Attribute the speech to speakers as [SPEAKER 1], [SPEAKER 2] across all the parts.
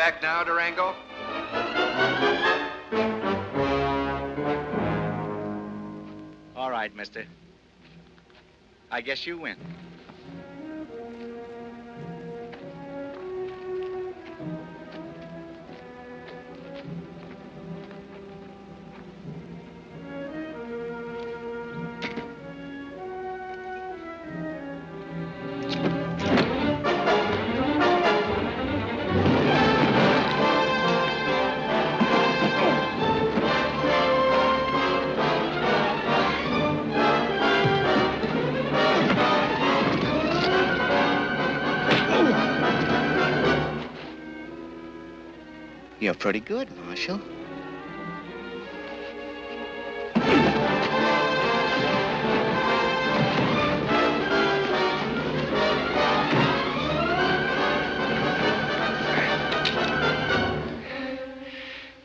[SPEAKER 1] back now, Durango?
[SPEAKER 2] All right, mister. I guess you win.
[SPEAKER 3] You're pretty good, Marshal.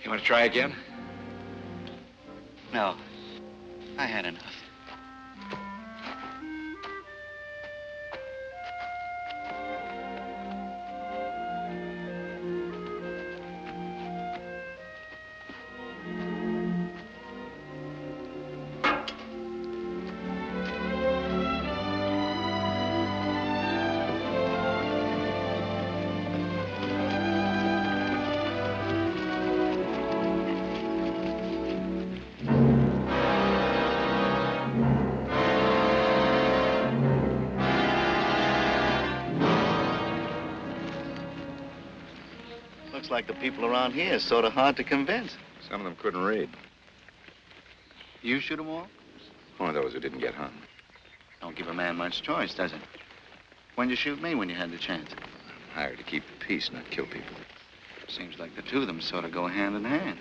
[SPEAKER 1] You want to try again?
[SPEAKER 3] No, I had enough. Looks like the people around here are sort of hard to convince.
[SPEAKER 1] Some of them couldn't read.
[SPEAKER 3] You shoot them all?
[SPEAKER 1] Only those who didn't get hung.
[SPEAKER 3] Don't give a man much choice, does it? When'd you shoot me when you had the chance?
[SPEAKER 1] Hired to keep the peace, not kill people.
[SPEAKER 3] Seems like the two of them sort of go hand in hand.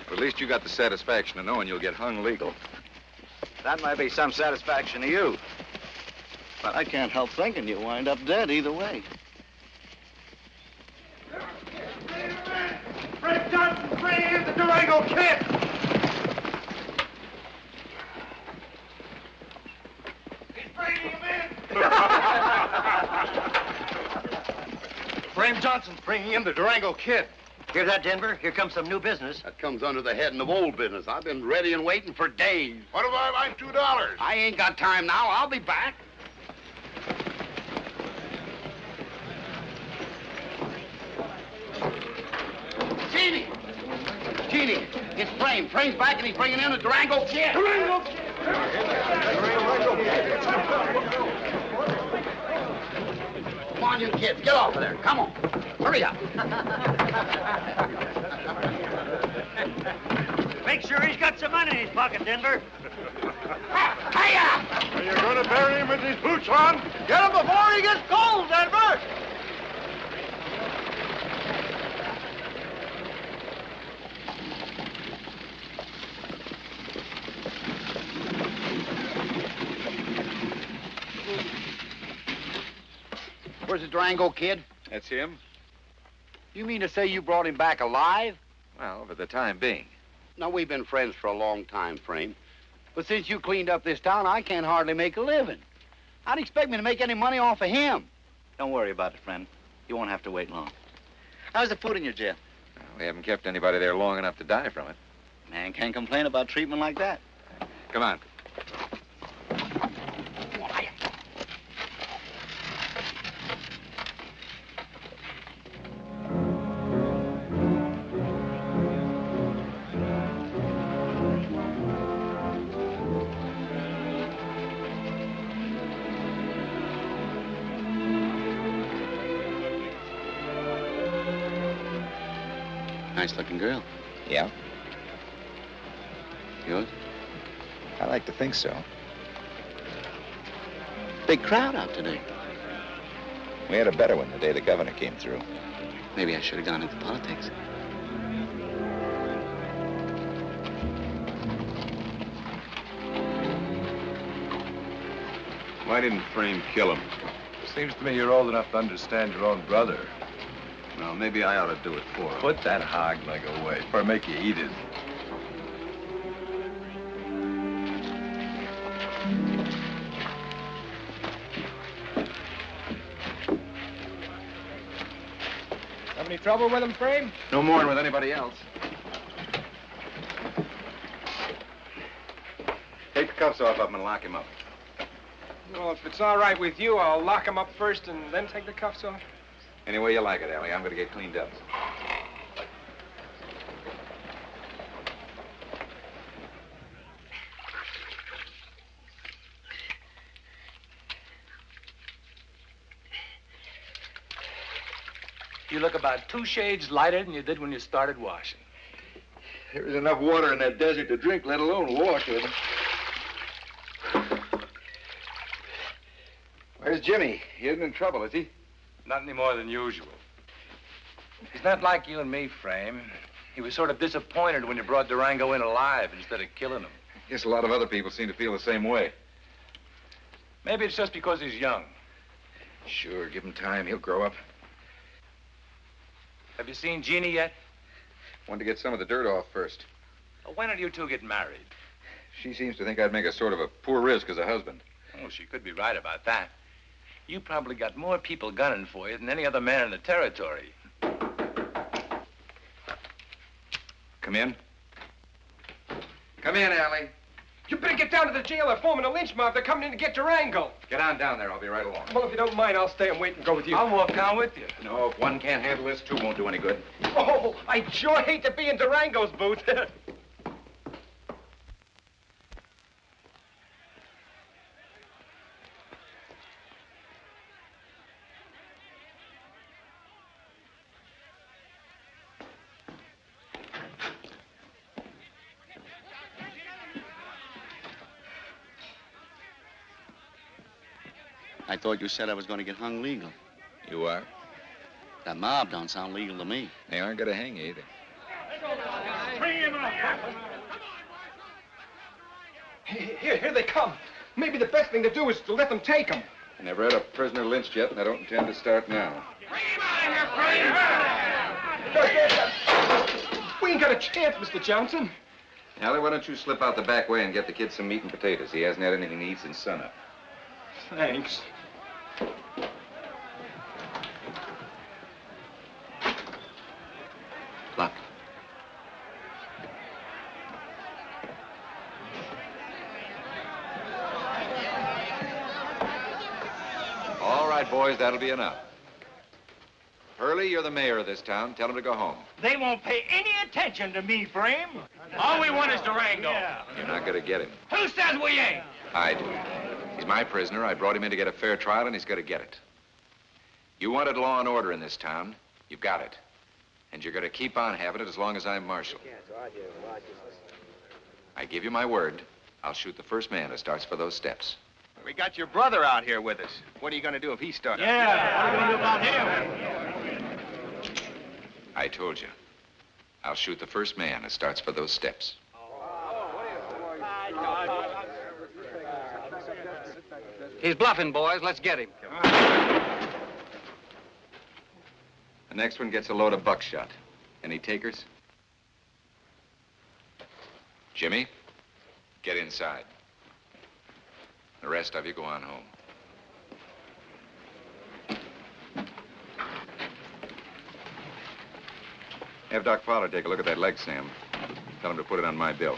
[SPEAKER 1] But at least you got the satisfaction of knowing you'll get hung legal.
[SPEAKER 3] That might be some satisfaction to you. But I can't help thinking you'll wind up dead either way.
[SPEAKER 4] Fred Johnson, bring in the Durango Kid! He's bringing him in! Frame Johnson's bringing in the Durango Kid.
[SPEAKER 5] Hear that, Denver? Here comes some new business.
[SPEAKER 6] That comes under the heading of old business. I've been ready and waiting for days.
[SPEAKER 4] What about my $2?
[SPEAKER 6] I ain't got time now. I'll be back. Genie! Genie, it's Frame. Frame's back and he's bringing in the Durango Kid.
[SPEAKER 4] Durango Kid!
[SPEAKER 6] Come on, you kids. Get off of there. Come on. Hurry up.
[SPEAKER 5] Make sure he's got some money in his pocket, Denver.
[SPEAKER 6] Hiya!
[SPEAKER 4] Are you going to bury him with his boots on? Get him before he gets cold, Denver!
[SPEAKER 6] Where's the Durango Kid?
[SPEAKER 1] That's him?
[SPEAKER 6] You mean to say you brought him back alive?
[SPEAKER 1] Well, for the time being.
[SPEAKER 6] Now, we've been friends for a long time, Frame. But since you cleaned up this town, I can't hardly make a living. How'd you expect me to make any money off of him?
[SPEAKER 3] Don't worry about it, friend. You won't have to wait long. How's the food in your jail?
[SPEAKER 1] Well, we haven't kept anybody there long enough to die from it.
[SPEAKER 3] Man can't complain about treatment like that.
[SPEAKER 1] Come on.
[SPEAKER 3] Nice-looking girl.
[SPEAKER 1] Yeah?
[SPEAKER 3] Yours?
[SPEAKER 1] I like to think so.
[SPEAKER 3] Big crowd out today.
[SPEAKER 1] We had a better one the day the governor came through.
[SPEAKER 3] Maybe I should have gone into politics.
[SPEAKER 7] Why didn't Frame kill him?
[SPEAKER 4] Seems to me you're old enough to understand your own brother.
[SPEAKER 7] Well, maybe I ought to do it for him.
[SPEAKER 4] Put that hog leg away, or I make you eat it.
[SPEAKER 8] trouble with him, Frame?
[SPEAKER 1] No more than with anybody else. Take the cuffs off of him and lock him up.
[SPEAKER 8] Well, if it's all right with you, I'll lock him up first and then take the cuffs off.
[SPEAKER 1] Any way you like it, Allie. I'm going to get cleaned up.
[SPEAKER 9] You look about 2 shades lighter than you did when you started washing.
[SPEAKER 4] There is enough water in that desert to drink, let alone wash with.
[SPEAKER 1] Where's Jimmy? He isn't in trouble, is he?
[SPEAKER 9] Not any more than usual. He's not like you and me, Frame. He was sort of disappointed when you brought Durango in alive instead of killing him.
[SPEAKER 1] Guess a lot of other people seem to feel the same way.
[SPEAKER 9] Maybe it's just because he's young.
[SPEAKER 1] Sure, give him time. He'll grow up.
[SPEAKER 9] Have you seen Jeannie yet?
[SPEAKER 1] Wanted to get some of the dirt off first.
[SPEAKER 9] Well, when did you two get married?
[SPEAKER 1] She seems to think I'd make a sort of a poor risk as a husband.
[SPEAKER 9] Oh, she could be right about that. You probably got more people gunning for you than any other man in the territory.
[SPEAKER 1] Come in. Come in, Allie.
[SPEAKER 8] You better get down to the jail. They're forming a lynch mob. They're coming in to get Durango.
[SPEAKER 1] Get on down there. I'll be right along.
[SPEAKER 8] Well, if you don't mind, I'll stay and wait and go with you.
[SPEAKER 9] I'll walk down with you.
[SPEAKER 1] No, if one can't handle this, two won't do any good.
[SPEAKER 8] Oh, I sure hate to be in Durango's boots.
[SPEAKER 3] I thought you said I was going to get hung legal.
[SPEAKER 1] You are?
[SPEAKER 3] That mob don't sound legal to me.
[SPEAKER 1] They aren't going to hang you either.
[SPEAKER 8] Here they come. Maybe the best thing to do is to let them take them.
[SPEAKER 1] I never had a prisoner lynched yet, and I don't intend to start now.
[SPEAKER 8] We ain't got a chance, Mr. Johnson.
[SPEAKER 1] Allie, why don't you slip out the back way and get the kid some meat and potatoes? He hasn't had anything to eat since sunup.
[SPEAKER 8] Thanks.
[SPEAKER 3] Luck.
[SPEAKER 1] All right, boys, that'll be enough. Hurley, you're the mayor of this town. Tell him to go home.
[SPEAKER 5] They won't pay any attention to me, Frame. All we want is Durango.
[SPEAKER 1] You're not going to get him.
[SPEAKER 5] Who says we ain't?
[SPEAKER 1] I do. He's my prisoner. I brought him in to get a fair trial, and he's going to get it. You wanted law and order in this town. You've got it. And you're going to keep on having it as long as I'm marshal. I give you my word. I'll shoot the first man that starts for those steps.
[SPEAKER 2] We got your brother out here with us. What are you going to do if he starts?
[SPEAKER 5] Yeah, what are we going to do about him?
[SPEAKER 1] I told you. I'll shoot the first man that starts for those steps.
[SPEAKER 6] He's bluffing, boys. Let's get him.
[SPEAKER 1] The next one gets a load of buckshot. Any takers? Jimmy, get inside. The rest of you go on home. Have Doc Fowler take a look at that leg, Sam. Tell him to put it on my bill.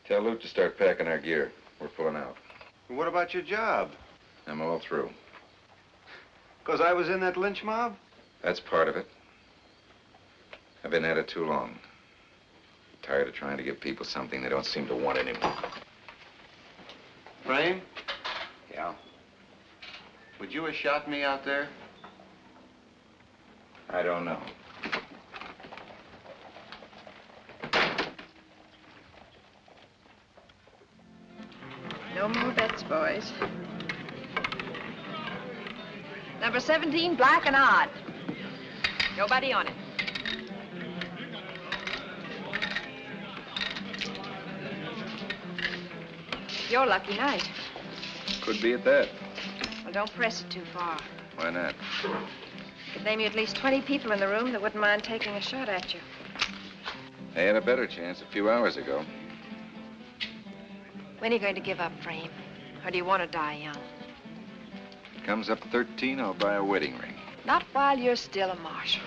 [SPEAKER 1] Tell Luke to start packing our gear. We're pulling out.
[SPEAKER 4] What about your job?
[SPEAKER 1] I'm all through.
[SPEAKER 4] Because I was in that lynch mob?
[SPEAKER 1] That's part of it. I've been at it too long. Tired of trying to give people something they don't seem to want anymore.
[SPEAKER 4] Frame,
[SPEAKER 1] Yeah?
[SPEAKER 4] would you have shot me out there?
[SPEAKER 1] I don't know.
[SPEAKER 10] No more bets, boys. Number 17, black and odd. Nobody on it. Your lucky night.
[SPEAKER 1] Could be at that.
[SPEAKER 10] Well, don't press it too far.
[SPEAKER 1] Why not?
[SPEAKER 10] Could name you at least 20 people in the room that wouldn't mind taking a shot at you.
[SPEAKER 1] They had a better chance a few hours ago.
[SPEAKER 10] When are you going to give up, Frame? Or do you want to die young?
[SPEAKER 1] Comes up 13, I'll buy a wedding ring.
[SPEAKER 10] Not while you're still a marshal.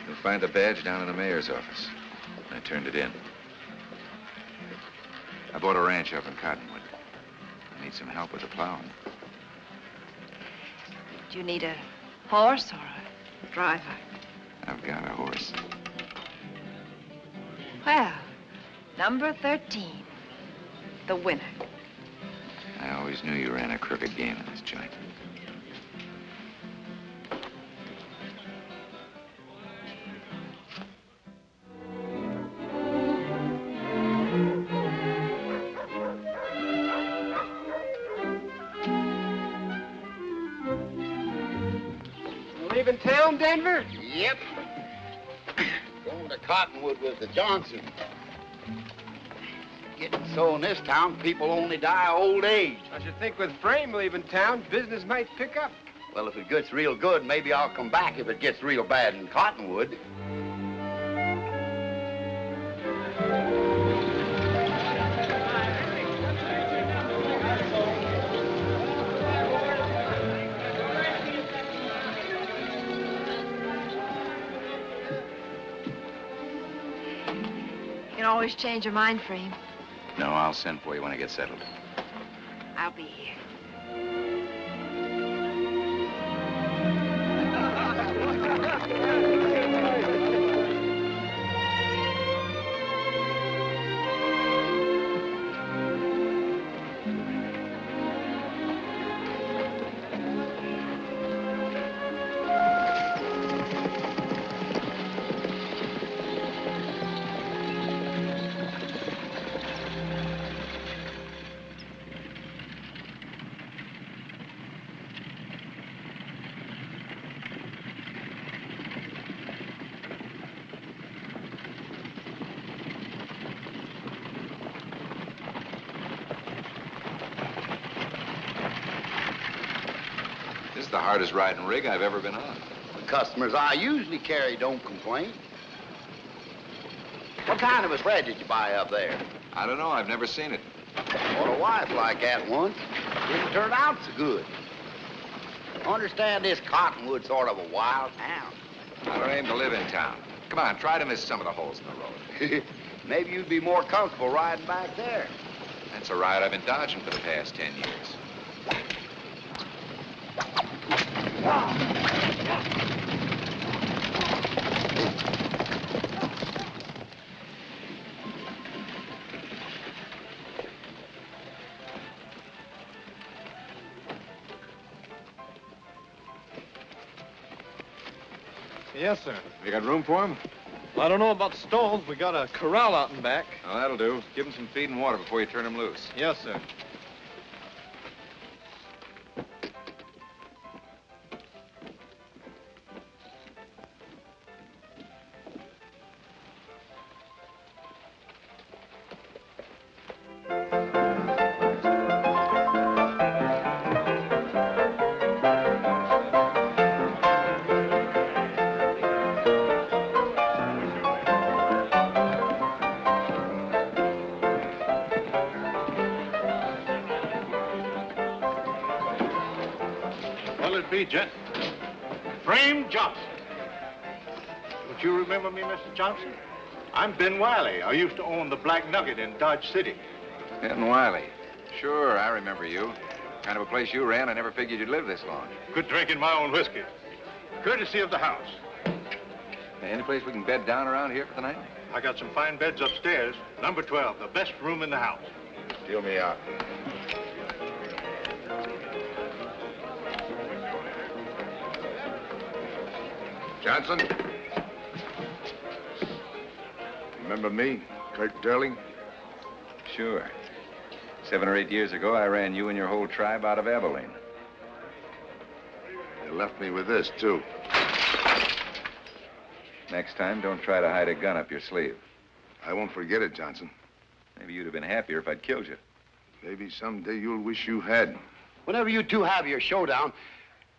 [SPEAKER 1] You'll find the badge down in the mayor's office. I turned it in. I bought a ranch up in Cottonwood. I need some help with the plowing.
[SPEAKER 10] Do you need a horse or a driver?
[SPEAKER 1] I've got a horse.
[SPEAKER 10] Well, number 13. The winner.
[SPEAKER 1] I always knew you ran a crooked game in this joint.
[SPEAKER 8] Leaving town, Denver?
[SPEAKER 6] Yep. Going to Cottonwood with the Johnsons. Getting so in this town, people only die of old age.
[SPEAKER 8] I should think with Frame leaving town, business might pick up.
[SPEAKER 6] Well, if it gets real good, maybe I'll come back if it gets real bad in Cottonwood.
[SPEAKER 10] You can always change your mind, Frame.
[SPEAKER 1] No, I'll send for you when I get settled.
[SPEAKER 10] I'll be here.
[SPEAKER 1] This is the hardest riding rig I've ever been on.
[SPEAKER 6] The customers I usually carry don't complain. What kind of a spread did you buy up there?
[SPEAKER 1] I don't know. I've never seen it.
[SPEAKER 6] Bought a wife like that once. Didn't turn out so good. Understand this Cottonwood sort of a wild town.
[SPEAKER 1] I don't aim to live in town. Come on, try to miss some of the holes in the road.
[SPEAKER 6] Maybe you'd be more comfortable riding back there.
[SPEAKER 1] That's a ride I've been dodging for the past 10 years.
[SPEAKER 8] Yes, sir.
[SPEAKER 1] You got room for him?
[SPEAKER 8] Well, I don't know about stalls. We got a corral out in back.
[SPEAKER 1] Oh, that'll do. Give him some feed and water before you turn him loose.
[SPEAKER 8] Yes, sir.
[SPEAKER 4] What'll it be, gent? Frame Johnson. Don't you remember me, Mr. Johnson? I'm Ben Wiley. I used to own the Black Nugget in Dodge City.
[SPEAKER 1] Ben Wiley. Sure, I remember you. Kind of a place you ran, I never figured you'd live this long.
[SPEAKER 4] Quit drinking my own whiskey. Courtesy of the house.
[SPEAKER 1] Hey, any place we can bed down around here for the night?
[SPEAKER 4] I got some fine beds upstairs. Number 12, the best room in the house.
[SPEAKER 7] Deal me out.
[SPEAKER 1] Johnson?
[SPEAKER 7] Remember me, Kurt Durling?
[SPEAKER 1] Sure. 7 or 8 years ago, I ran you and your whole tribe out of Abilene.
[SPEAKER 7] You left me with this, too.
[SPEAKER 1] Next time, don't try to hide a gun up your sleeve.
[SPEAKER 7] I won't forget it, Johnson.
[SPEAKER 1] Maybe you'd have been happier if I'd killed you.
[SPEAKER 7] Maybe someday you'll wish you had.
[SPEAKER 6] Whenever you two have your showdown,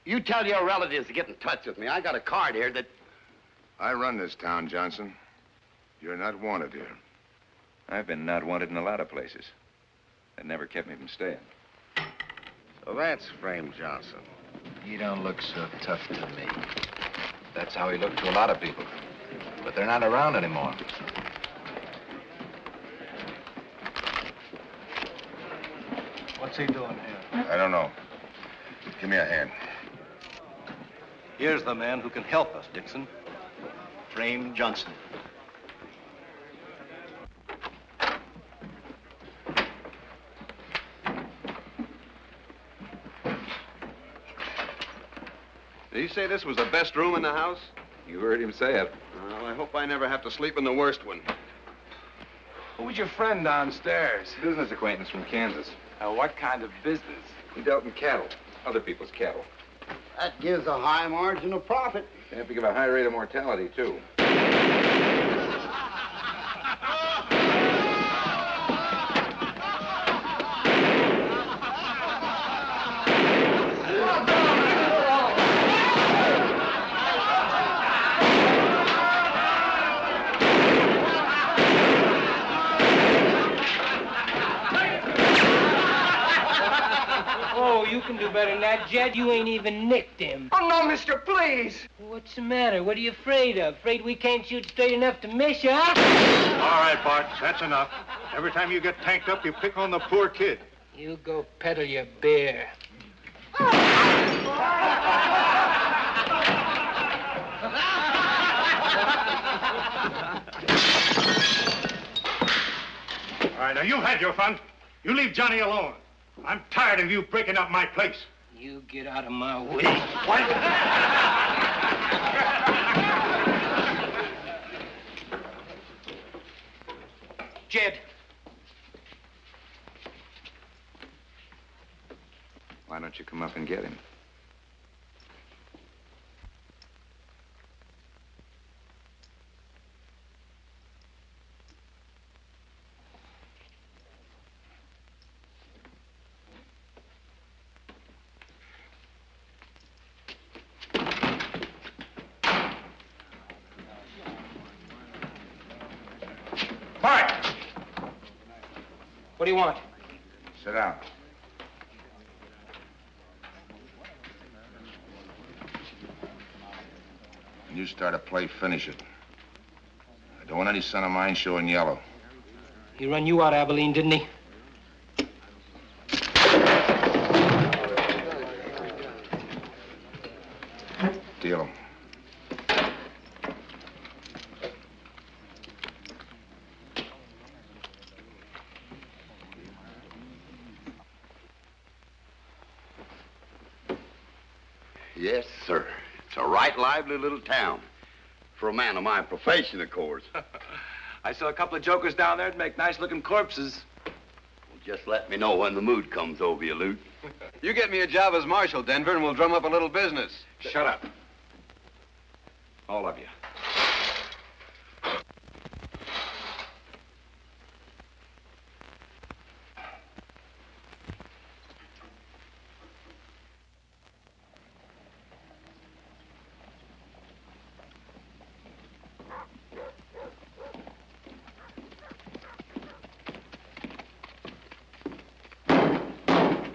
[SPEAKER 6] you tell your relatives to get in touch with me. I got a card here that...
[SPEAKER 7] I run this town, Johnson. You're not wanted here.
[SPEAKER 1] I've been not wanted in a lot of places. That never kept me from staying.
[SPEAKER 3] So that's Frame Johnson.
[SPEAKER 1] He don't look so tough to me. That's how he looked to a lot of people. But they're not around anymore.
[SPEAKER 4] What's he doing here?
[SPEAKER 7] I don't know. Give me a hand.
[SPEAKER 3] Here's the man who can help us, Dixon. Frame Johnson.
[SPEAKER 2] Did he say this was the best room in the house?
[SPEAKER 1] You heard him say it.
[SPEAKER 2] Well, I hope I never have to sleep in the worst one.
[SPEAKER 9] Who was your friend downstairs?
[SPEAKER 1] Business acquaintance from Kansas.
[SPEAKER 9] What kind of business?
[SPEAKER 1] He dealt in cattle. Other people's cattle.
[SPEAKER 6] That gives a high margin of profit.
[SPEAKER 1] They have to give a high rate of mortality, too.
[SPEAKER 5] Oh, you can do better than that, Jed. You ain't even nicked him.
[SPEAKER 8] Oh, no, mister, please.
[SPEAKER 5] What's the matter? What are you afraid of? Afraid we can't shoot straight enough to miss you, huh?
[SPEAKER 4] All right, Bart, that's enough. Every time you get tanked up, you pick on the poor kid.
[SPEAKER 5] You go peddle your beer.
[SPEAKER 4] All right, now you had your fun. You leave Johnny alone. I'm tired of you breaking up my place.
[SPEAKER 5] You get out of my way.
[SPEAKER 4] What?
[SPEAKER 5] Jed.
[SPEAKER 1] Why don't you come up and get him?
[SPEAKER 5] Bart! What do you want?
[SPEAKER 7] Sit down. When you start a play, finish it. I don't want any son of mine showing yellow.
[SPEAKER 5] He run you out, Abilene, didn't he?
[SPEAKER 7] Deal him.
[SPEAKER 6] Yes, sir. It's a right lively little town. For a man of my profession, of course.
[SPEAKER 9] I saw a couple of jokers down there that make nice-looking corpses.
[SPEAKER 6] Well, just let me know when the mood comes over you, Luke.
[SPEAKER 2] You get me a job as marshal, Denver, and we'll drum up a little business.
[SPEAKER 1] Shut up. All of you.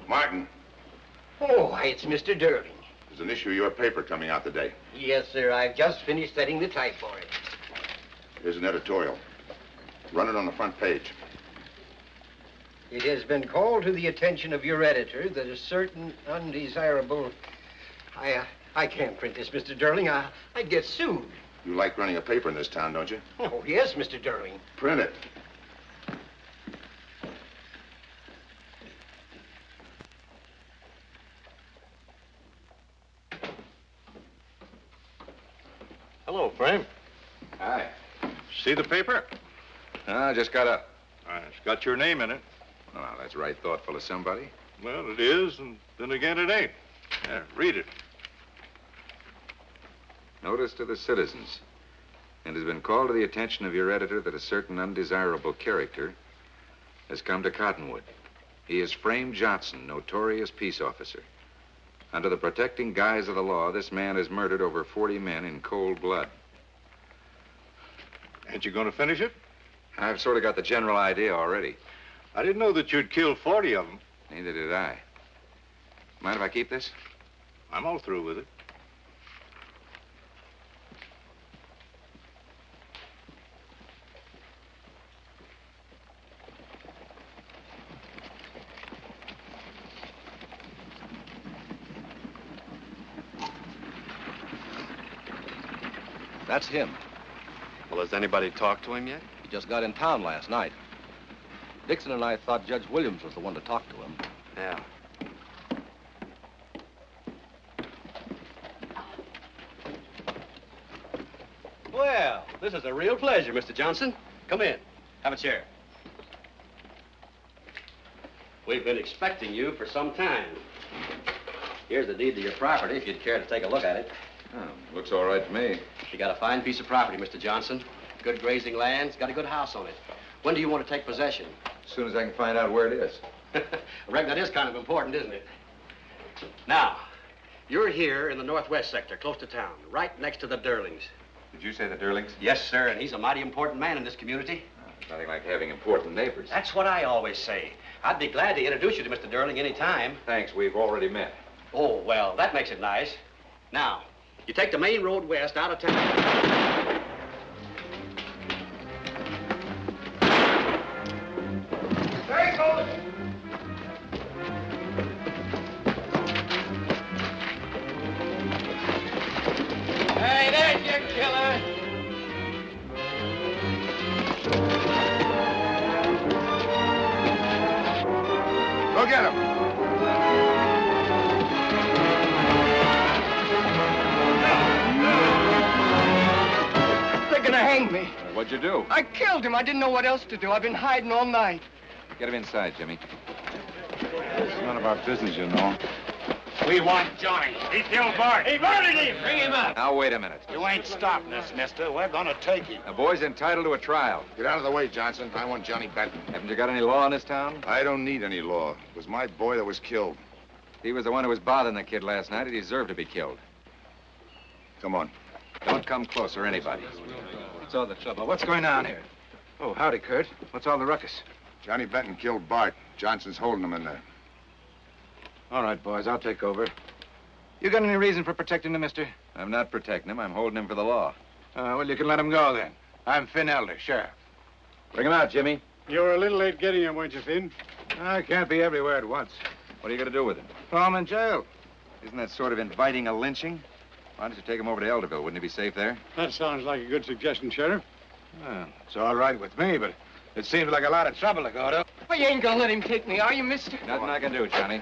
[SPEAKER 7] Martin,
[SPEAKER 5] Oh, why, it's Mr. Durling.
[SPEAKER 7] there's an issue of your paper coming out today.
[SPEAKER 5] Yes, sir. I've just finished setting the type for it.
[SPEAKER 7] Here's an editorial. Run it on the front page.
[SPEAKER 5] It has been called to the attention of your editor that a certain undesirable... I can't print this, Mr. Durling. I'd get sued.
[SPEAKER 7] You like running a paper in this town, don't you?
[SPEAKER 5] Oh, yes, Mr. Durling.
[SPEAKER 7] Print it.
[SPEAKER 4] Hello, Frame.
[SPEAKER 1] Hi.
[SPEAKER 4] See the paper?
[SPEAKER 1] I just got up.
[SPEAKER 4] It's got your name in it.
[SPEAKER 1] Well, now, that's right thoughtful of somebody.
[SPEAKER 4] Well, it is, and then again it ain't. Read it.
[SPEAKER 1] Notice to the citizens. It has been called to the attention of your editor that a certain undesirable character has come to Cottonwood. He is Frame Johnson, notorious peace officer. Under the protecting guise of the law, this man has murdered over 40 men in cold blood.
[SPEAKER 4] Ain't you going to finish it?
[SPEAKER 1] I've sort of got the general idea already.
[SPEAKER 4] I didn't know that you'd killed 40 of them.
[SPEAKER 1] Neither did I. Mind if I keep this?
[SPEAKER 4] I'm all through with it.
[SPEAKER 11] That's him.
[SPEAKER 12] Well, has anybody talked to him yet?
[SPEAKER 11] He just got in town last night. Dixon and I thought Judge Williams was the one to talk to him.
[SPEAKER 12] Yeah.
[SPEAKER 13] Well, this is a real pleasure, Mr. Johnson. Come in. Have a chair. We've been expecting you for some time. Here's the deed to your property, if you'd care to take a look at it.
[SPEAKER 1] Oh, looks all right to me.
[SPEAKER 13] You got a fine piece of property, Mr. Johnson. Good grazing lands, got a good house on it. When do you want to take possession?
[SPEAKER 1] As soon as I can find out where it is.
[SPEAKER 13] I reckon that is kind of important, isn't it? Now, you're here in the northwest sector, close to town, right next to the Durlings.
[SPEAKER 1] Did you say the Durlings?
[SPEAKER 13] Yes, sir, and he's a mighty important man in this community.
[SPEAKER 1] There's nothing like having important neighbors.
[SPEAKER 13] That's what I always say. I'd be glad to introduce you to Mr. Durling any time.
[SPEAKER 1] Thanks, we've already met.
[SPEAKER 13] Oh, well, that makes it nice. Now, you take the main road west out of town.
[SPEAKER 5] Very close.
[SPEAKER 13] Hey, there's your killer.
[SPEAKER 7] Go get him.
[SPEAKER 5] They're gonna hang me.
[SPEAKER 1] What'd you do?
[SPEAKER 5] I killed him. I didn't know what else to do. I've been hiding all night.
[SPEAKER 1] Get him inside, Jimmy.
[SPEAKER 4] It's none of our business, you know.
[SPEAKER 2] We want Johnny. He killed Bart. He murdered him. Bring him up.
[SPEAKER 1] Now, wait a minute.
[SPEAKER 4] You ain't stopping us, mister. We're gonna take him.
[SPEAKER 1] The boy's entitled to a trial.
[SPEAKER 7] Get out of the way, Johnson. I want Johnny Benton.
[SPEAKER 1] Haven't you got any law in this town?
[SPEAKER 7] I don't need any law. It was my boy that was killed.
[SPEAKER 1] He was the one who was bothering the kid last night. He deserved to be killed.
[SPEAKER 7] Come on.
[SPEAKER 1] Don't come closer, anybody.
[SPEAKER 9] What's all the trouble? What's going on here? Oh, howdy, Kurt. What's all the ruckus?
[SPEAKER 7] Johnny Benton killed Bart. Johnson's holding him in there.
[SPEAKER 9] All right, boys, I'll take over. You got any reason for protecting the mister?
[SPEAKER 1] I'm not protecting him. I'm holding him for the law.
[SPEAKER 9] Well, you can let him go, then. I'm Finn Elder, sheriff.
[SPEAKER 1] Bring him out, Jimmy.
[SPEAKER 4] You were a little late getting him, weren't you, Finn?
[SPEAKER 9] I can't be everywhere at once.
[SPEAKER 1] What are you going to do with him?
[SPEAKER 9] Throw him in jail.
[SPEAKER 1] Isn't that sort of inviting a lynching? Why don't you take him over to Elderville? Wouldn't he be safe there?
[SPEAKER 4] That sounds like a good suggestion, Sheriff.
[SPEAKER 9] It's all right with me, but it seems like a lot of trouble to go to.
[SPEAKER 5] Well, you ain't gonna let him take me, are you, mister?
[SPEAKER 1] Nothing I can do, Johnny.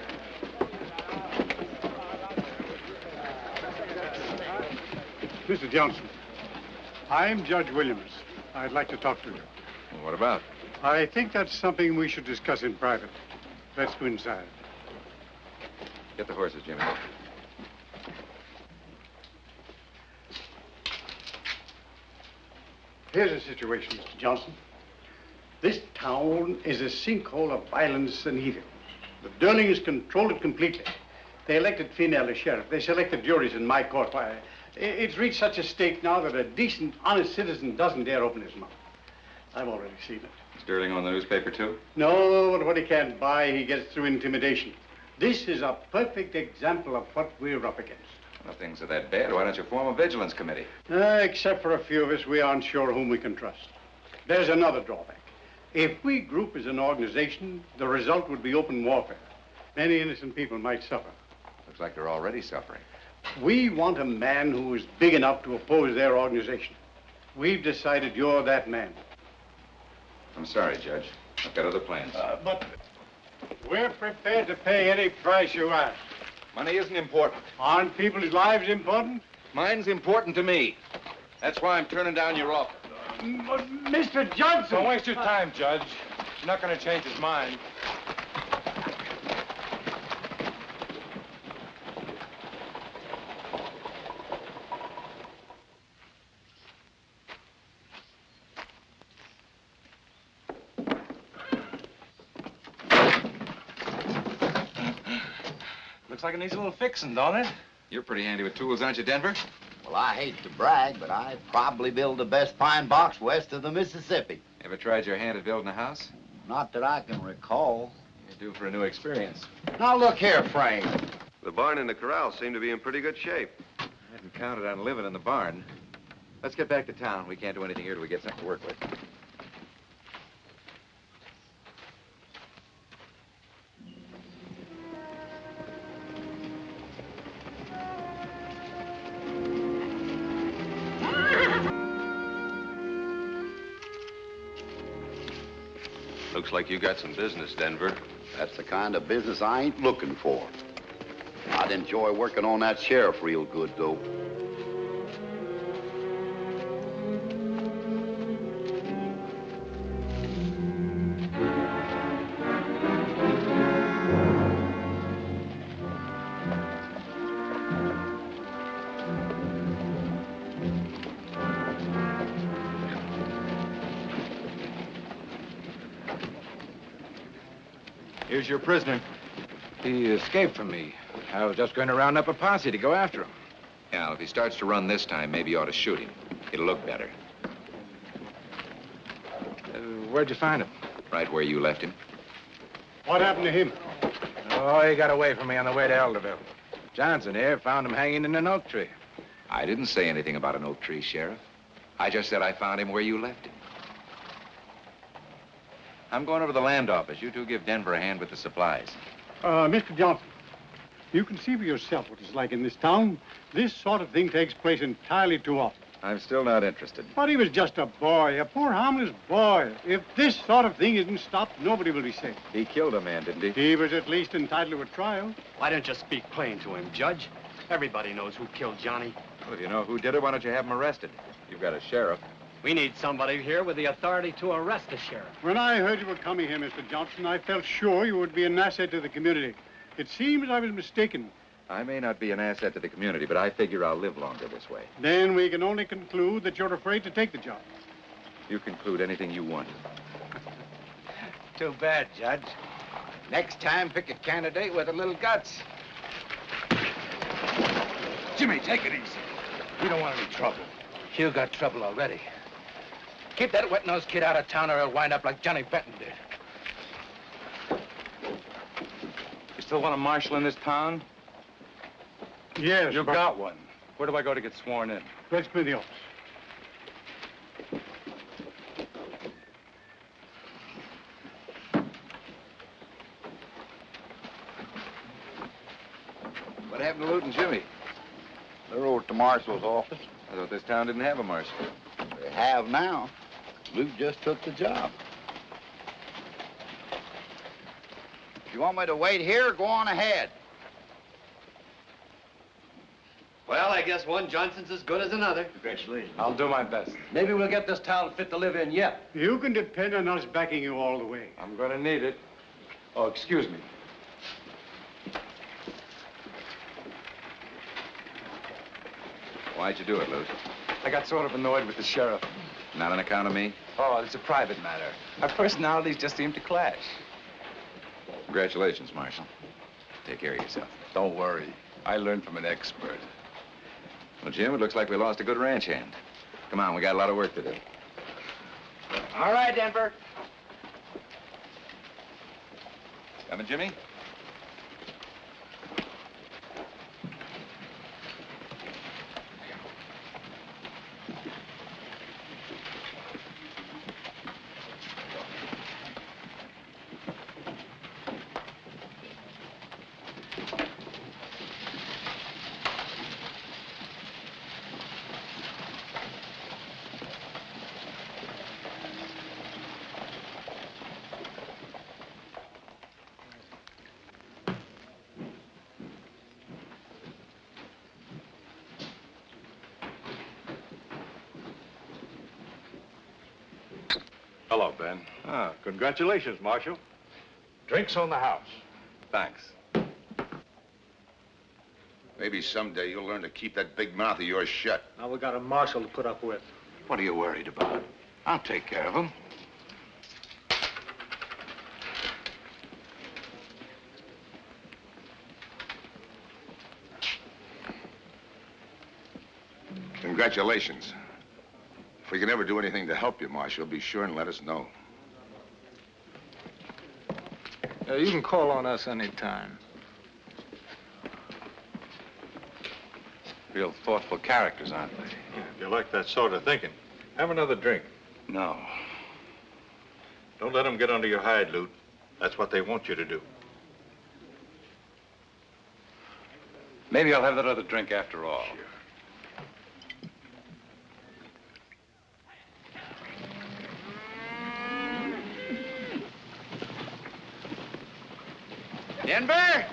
[SPEAKER 4] Mr. Johnson, I'm Judge Williams. I'd like to talk to you.
[SPEAKER 1] Well, what about?
[SPEAKER 4] I think that's something we should discuss in private. Let's go inside.
[SPEAKER 1] Get the horses, Jimmy.
[SPEAKER 4] Here's the situation, Mr. Johnson. This town is a sinkhole of violence and evil. The Durlings control it completely. They elected Finn as sheriff. They selected juries in my court. Why, it's reached such a state now that a decent, honest citizen doesn't dare open his mouth. I've already seen it.
[SPEAKER 1] Sterling on the newspaper, too?
[SPEAKER 4] No, but what he can't buy, he gets through intimidation. This is a perfect example of what we're up against.
[SPEAKER 1] Well, if things are that bad, why don't you form a vigilance committee?
[SPEAKER 4] Except for a few of us, we aren't sure whom we can trust. There's another drawback. If we group as an organization, the result would be open warfare. Many innocent people might suffer.
[SPEAKER 1] Looks like they're already suffering.
[SPEAKER 4] We want a man who is big enough to oppose their organization. We've decided you're that man.
[SPEAKER 1] I'm sorry, Judge. I've got other plans.
[SPEAKER 4] But we're prepared to pay any price you ask.
[SPEAKER 1] Money isn't important.
[SPEAKER 4] Aren't people's lives important?
[SPEAKER 1] Mine's important to me. That's why I'm turning down your offer.
[SPEAKER 4] Mr. Johnson!
[SPEAKER 9] Don't waste your time, Judge. You're not going to change his mind. Looks like it needs a little fixing, don't it?
[SPEAKER 1] You're pretty handy with tools, aren't you, Denver?
[SPEAKER 6] Well, I hate to brag, but I probably build the best pine box west of the Mississippi.
[SPEAKER 1] Ever tried your hand at building a house?
[SPEAKER 6] Not that I can recall.
[SPEAKER 1] You're due for a new experience.
[SPEAKER 6] Now, look here, Frank.
[SPEAKER 14] The barn and the corral seem to be in pretty good shape.
[SPEAKER 1] I hadn't counted on living in the barn. Let's get back to town. We can't do anything here till we get something to work with.
[SPEAKER 14] Looks like you got some business, Denver.
[SPEAKER 6] That's the kind of business I ain't looking for. I'd enjoy working on that sheriff real good, though.
[SPEAKER 1] Here's your prisoner.
[SPEAKER 11] He escaped from me. I was just going to round up a posse to go after him.
[SPEAKER 1] Yeah, if he starts to run this time, maybe you ought to shoot him. It'll look better.
[SPEAKER 11] Where'd you find him?
[SPEAKER 1] Right where you left him.
[SPEAKER 4] What happened to him?
[SPEAKER 11] Oh, he got away from me on the way to Elderville. Johnson here found him hanging in an oak tree.
[SPEAKER 1] I didn't say anything about an oak tree, Sheriff. I just said I found him where you left him. I'm going over to the land office. You two give Denver a hand with the supplies.
[SPEAKER 4] Mr. Johnson, you can see for yourself what it's like in this town. This sort of thing takes place entirely too often.
[SPEAKER 1] I'm still not interested.
[SPEAKER 4] But he was just a boy, a poor harmless boy. If this sort of thing isn't stopped, nobody will be safe.
[SPEAKER 1] He killed a man, didn't he?
[SPEAKER 4] He was at least entitled to a trial.
[SPEAKER 13] Why don't you speak plain to him, Judge? Everybody knows who killed Johnny.
[SPEAKER 1] Well, if you know who did it, why don't you have him arrested? You've got a sheriff.
[SPEAKER 13] We need somebody here with the authority to arrest the sheriff.
[SPEAKER 4] When I heard you were coming here, Mr. Johnson, I felt sure you would be an asset to the community. It seems I was mistaken.
[SPEAKER 1] I may not be an asset to the community, but I figure I'll live longer this way.
[SPEAKER 4] Then we can only conclude that you're afraid to take the job.
[SPEAKER 1] You conclude anything you want.
[SPEAKER 11] Too bad, Judge. Next time, pick a candidate with a little guts. Jimmy, take it easy. We don't want any trouble. You got trouble already. Keep that wet-nosed kid out of town or he'll wind up like Johnny Benton did.
[SPEAKER 9] You still want a marshal in this town?
[SPEAKER 4] Yes,
[SPEAKER 9] You got one. Where do I go to get sworn in?
[SPEAKER 4] Let's clear the office.
[SPEAKER 1] What happened to Luke and Jimmy?
[SPEAKER 6] They're over at the marshal's office.
[SPEAKER 1] I thought this town didn't have a marshal.
[SPEAKER 6] They have now. Luke just took the job. If you want me to wait here, go on ahead.
[SPEAKER 13] Well, I guess one Johnson's as good as another.
[SPEAKER 4] Congratulations.
[SPEAKER 9] I'll do my best.
[SPEAKER 13] Maybe we'll get this town fit to live in yet.
[SPEAKER 4] You can depend on us backing you all the way.
[SPEAKER 9] I'm going to need it. Oh, excuse me.
[SPEAKER 1] Why'd you do it, Luke?
[SPEAKER 9] I got sort of annoyed with the sheriff.
[SPEAKER 1] Not on account of me?
[SPEAKER 9] Oh, it's a private matter. Our personalities just seem to clash.
[SPEAKER 1] Congratulations, Marshal. Take care of yourself.
[SPEAKER 9] Don't worry. I learned from an expert.
[SPEAKER 1] Well, Jim, it looks like we lost a good ranch hand. Come on, we got a lot of work to do.
[SPEAKER 5] All right, Denver.
[SPEAKER 1] Coming, Jimmy?
[SPEAKER 9] Hello, Ben.
[SPEAKER 4] Ah, congratulations, Marshal. Drinks on the house.
[SPEAKER 9] Thanks.
[SPEAKER 7] Maybe someday you'll learn to keep that big mouth of yours shut.
[SPEAKER 4] Now we got a marshal to put up with.
[SPEAKER 3] What are you worried about? I'll take care of him.
[SPEAKER 7] Congratulations. If we can ever do anything to help you, Marshal, be sure and let us know.
[SPEAKER 15] You can call on us anytime.
[SPEAKER 9] Real thoughtful characters, aren't they?
[SPEAKER 16] If you like that sort of thinking, have another drink.
[SPEAKER 7] No.
[SPEAKER 16] Don't let them get under your hide, Lute. That's what they want you to do.
[SPEAKER 9] Maybe I'll have that other drink after all.
[SPEAKER 6] Denver?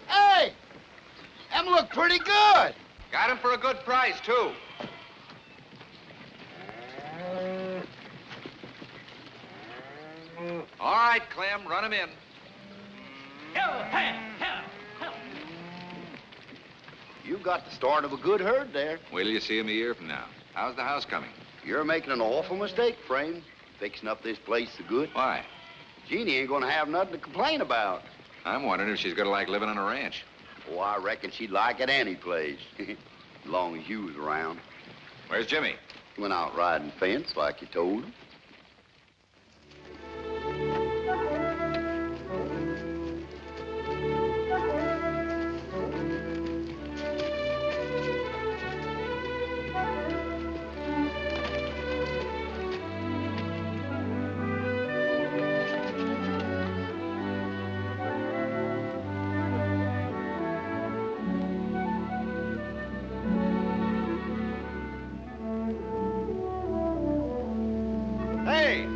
[SPEAKER 6] Hey! Them look pretty good.
[SPEAKER 1] Got him for a good price, too. All right, Clem, run him in.
[SPEAKER 6] You got the start of a good herd there.
[SPEAKER 1] Wait till you see him a year from now. How's the house coming?
[SPEAKER 6] You're making an awful mistake, Frame, fixing up this place so good.
[SPEAKER 1] Why?
[SPEAKER 6] Jeannie ain't gonna have nothing to complain about.
[SPEAKER 1] I'm wondering if she's gonna like living on a ranch.
[SPEAKER 6] Oh, I reckon she'd like it any place, as long as you was around.
[SPEAKER 1] Where's Jimmy?
[SPEAKER 6] He went out riding fence like you told him.
[SPEAKER 3] Hey!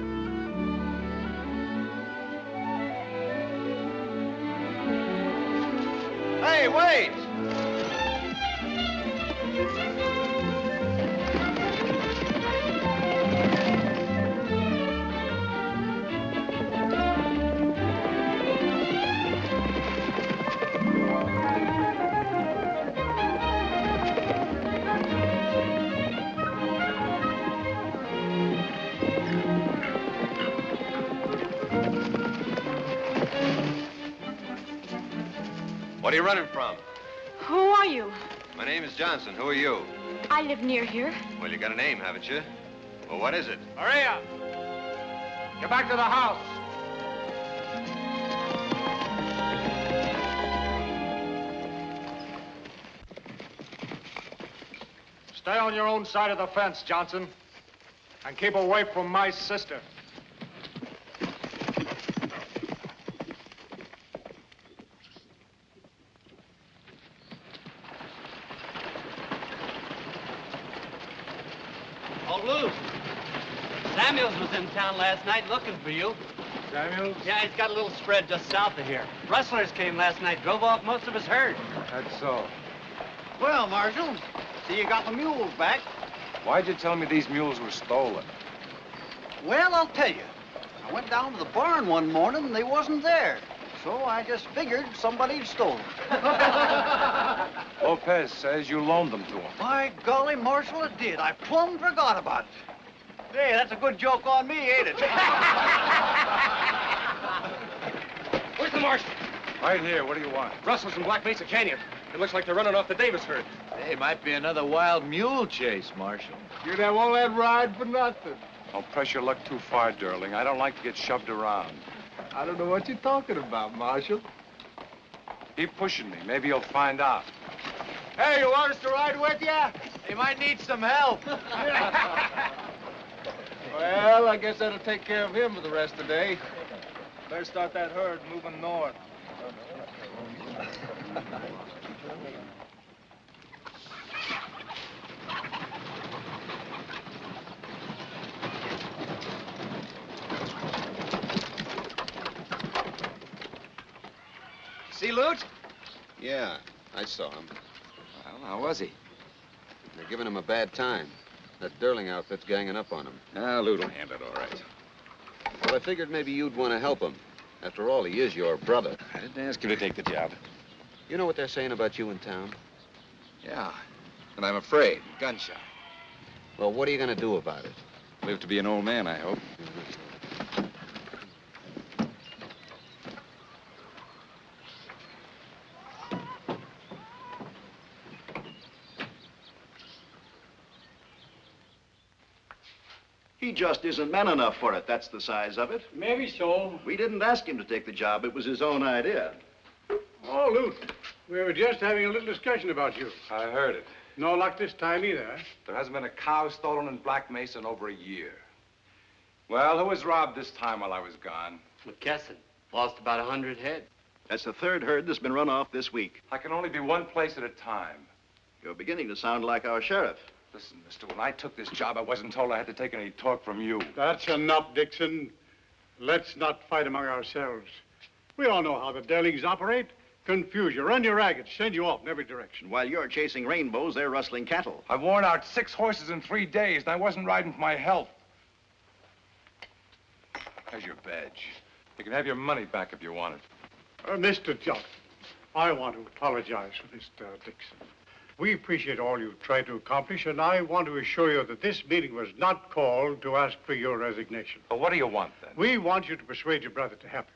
[SPEAKER 3] Hey, wait!
[SPEAKER 14] What are you running from?
[SPEAKER 10] Who are you?
[SPEAKER 14] My name is Johnson. Who are you?
[SPEAKER 10] I live near here.
[SPEAKER 14] Well, you got a name, haven't you? Well, what is it?
[SPEAKER 8] Hurry up. Get back to the house. Stay on your own side of the fence, Johnson. And keep away from my sister.
[SPEAKER 13] Oh, Lou. Samuels was in town last night looking for you.
[SPEAKER 8] Samuels?
[SPEAKER 13] Yeah, he's got a little spread just south of here. Rustlers came last night, drove off most of his herd.
[SPEAKER 8] That's so.
[SPEAKER 3] Well, Marshal, see you got the mules back.
[SPEAKER 9] Why'd you tell me these mules were stolen?
[SPEAKER 3] Well, I'll tell you. I went down to the barn one morning and they wasn't there. So I just figured somebody'd stolen them.
[SPEAKER 9] Lopez says you loaned them to him.
[SPEAKER 3] By golly, Marshal, it did. I plumb forgot about it. Hey, that's a good joke on me, ain't it?
[SPEAKER 8] Where's the marshal?
[SPEAKER 9] Right here. What do you want?
[SPEAKER 8] Rustlers in Black Mesa Canyon. It looks like they're running off the Davis herd.
[SPEAKER 15] Hey, might be another wild mule chase, Marshal.
[SPEAKER 8] You'd have all that ride for nothing.
[SPEAKER 9] Don't press your luck too far, Durling. I don't like to get shoved around.
[SPEAKER 8] I don't know what you're talking about, Marshal.
[SPEAKER 9] Keep pushing me. Maybe you'll find out.
[SPEAKER 8] Hey, you want us to ride with you?
[SPEAKER 15] They might need some help.
[SPEAKER 8] Well, I guess that'll take care of him for the rest of the day. Better start that herd moving north.
[SPEAKER 1] See Lute?
[SPEAKER 12] Yeah, I saw him.
[SPEAKER 1] Well, how was he?
[SPEAKER 12] They're giving him a bad time. That Durling outfit's ganging up on him.
[SPEAKER 1] Ah, Lute will handle it all right.
[SPEAKER 12] Well, I figured maybe you'd want to help him. After all, he is your brother.
[SPEAKER 1] I didn't ask you to take the job.
[SPEAKER 12] You know what they're saying about you in town?
[SPEAKER 1] Yeah, and I'm afraid. Gunshot.
[SPEAKER 12] Well, what are you going to do about it?
[SPEAKER 1] Live to be an old man, I hope.
[SPEAKER 17] He just isn't man enough for it. That's the size of it.
[SPEAKER 4] Maybe so.
[SPEAKER 17] We didn't ask him to take the job. It was his own idea.
[SPEAKER 4] Oh, Lute, we were just having a little discussion about you.
[SPEAKER 9] I heard it.
[SPEAKER 4] No luck this time either, huh?
[SPEAKER 9] There hasn't been a cow stolen in Black Mesa in over a year. Well, who was robbed this time while I was gone?
[SPEAKER 13] McKesson. Lost about 100 head.
[SPEAKER 17] That's the third herd that's been run off this week.
[SPEAKER 9] I can only be one place at a time.
[SPEAKER 17] You're beginning to sound like our sheriff.
[SPEAKER 9] Listen, mister, when I took this job, I wasn't told I had to take any talk from you.
[SPEAKER 4] That's enough, Dixon. Let's not fight among ourselves. We all know how the Derlings operate. Confuse you, run you ragged, send you off in every direction.
[SPEAKER 17] While you're chasing rainbows, they're rustling cattle.
[SPEAKER 9] I've worn out 6 horses in 3 days, and I wasn't riding for my health. There's your badge. You can have your money back if you want it.
[SPEAKER 4] Mr. Johnson, I want to apologize for Mr. Dixon. We appreciate all you've tried to accomplish, and I want to assure you that this meeting was not called to ask for your resignation.
[SPEAKER 9] But what do you want, then?
[SPEAKER 4] We want you to persuade your brother to help you.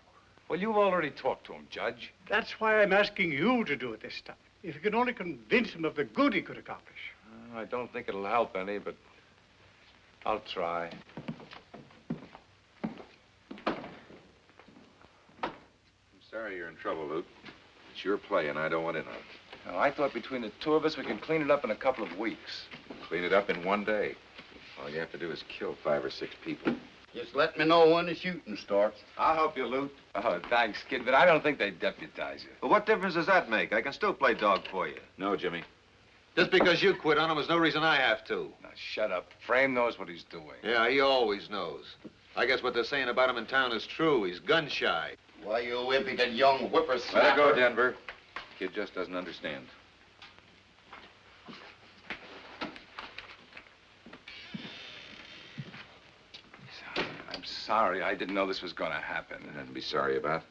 [SPEAKER 9] Well, you've already talked to him, Judge.
[SPEAKER 4] That's why I'm asking you to do it this time. If you can only convince him of the good he could accomplish.
[SPEAKER 9] I don't think it'll help any, but I'll try.
[SPEAKER 1] I'm sorry you're in trouble, Luke. It's your play, and I don't want in on it.
[SPEAKER 9] Now, I thought between the two of us, we can clean it up in a couple of weeks.
[SPEAKER 1] Clean it up in one day. All you have to do is kill 5 or 6 people.
[SPEAKER 12] Just let me know when the shooting starts.
[SPEAKER 16] I'll help you, Lute.
[SPEAKER 9] Oh, thanks, kid, but I don't think they deputize you.
[SPEAKER 16] But what difference does that make? I can still play dog for you.
[SPEAKER 1] No, Jimmy.
[SPEAKER 15] Just because you quit on him is no reason I have to.
[SPEAKER 9] Now, shut up. Frame knows what he's doing.
[SPEAKER 15] Yeah, he always knows. I guess what they're saying about him in town is true. He's gun shy.
[SPEAKER 12] Why, you impudent young whippersnapper.
[SPEAKER 1] Let it go, Denver. Kid just doesn't understand.
[SPEAKER 9] I'm sorry. I didn't know this was going to happen.
[SPEAKER 1] Nothing to be sorry about.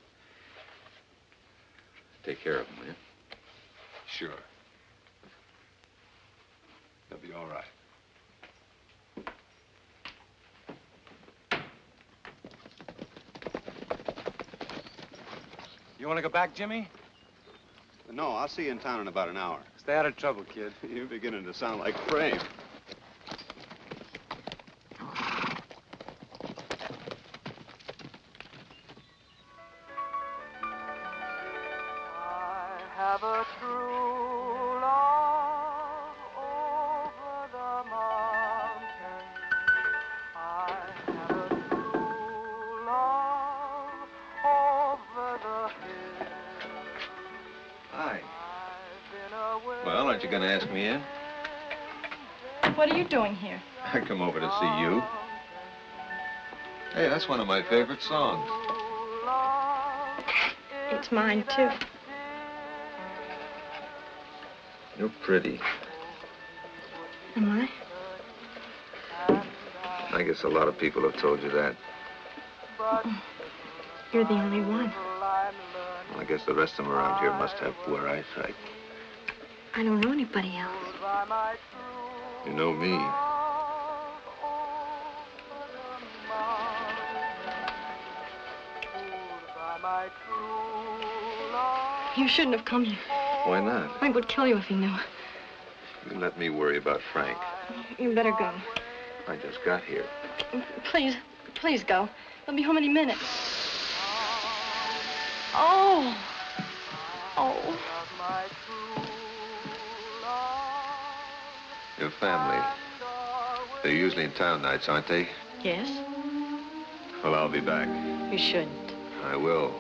[SPEAKER 1] Take care of him, will you?
[SPEAKER 9] Sure. They'll be all right. You want to go back, Jimmy?
[SPEAKER 17] No, I'll see you in town in about an hour.
[SPEAKER 9] Stay out of trouble, kid.
[SPEAKER 17] You're beginning to sound like Frame.
[SPEAKER 18] Have a true love over the mountain. I have a true love over the hill.
[SPEAKER 7] Hi. Well, aren't you going to ask me in?
[SPEAKER 10] What are you doing here?
[SPEAKER 7] I come over to see you. Hey, that's one of my favorite songs.
[SPEAKER 10] It's mine, too.
[SPEAKER 7] You're pretty.
[SPEAKER 10] Am I?
[SPEAKER 7] I guess a lot of people have told you that.
[SPEAKER 10] You're the only one.
[SPEAKER 7] Well, I guess the rest of them around here must have poor eyesight.
[SPEAKER 10] I don't know anybody else.
[SPEAKER 7] You know me.
[SPEAKER 10] You shouldn't have come here.
[SPEAKER 7] Why not?
[SPEAKER 10] Frank would kill you if he knew.
[SPEAKER 7] You let me worry about Frank.
[SPEAKER 10] You better go.
[SPEAKER 7] I just got here.
[SPEAKER 10] Please, please go. They'll be home any minute. Oh. Oh.
[SPEAKER 7] Your family. They're usually in town nights, aren't they?
[SPEAKER 10] Yes?
[SPEAKER 7] Well, I'll be back.
[SPEAKER 10] You shouldn't.
[SPEAKER 7] I will.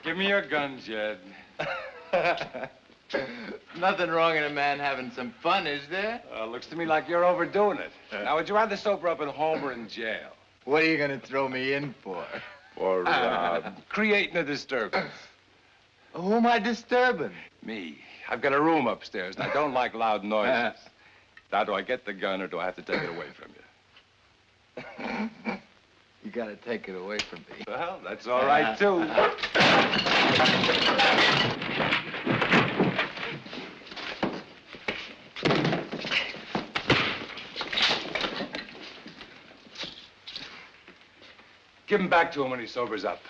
[SPEAKER 9] Give me your gun, Jed.
[SPEAKER 11] Nothing wrong in a man having some fun, is there?
[SPEAKER 9] Looks to me like you're overdoing it. Now, would you rather sober up at home or in jail?
[SPEAKER 11] What are you gonna throw me in for?
[SPEAKER 9] For creating a disturbance.
[SPEAKER 11] Who am I disturbing?
[SPEAKER 9] Me. I've got a room upstairs, and I don't like loud noises. Now, do I get the gun, or do I have to take it away from you?
[SPEAKER 11] You gotta take it away from me.
[SPEAKER 9] Well, that's all right, too. Give him back to him when he sobers up.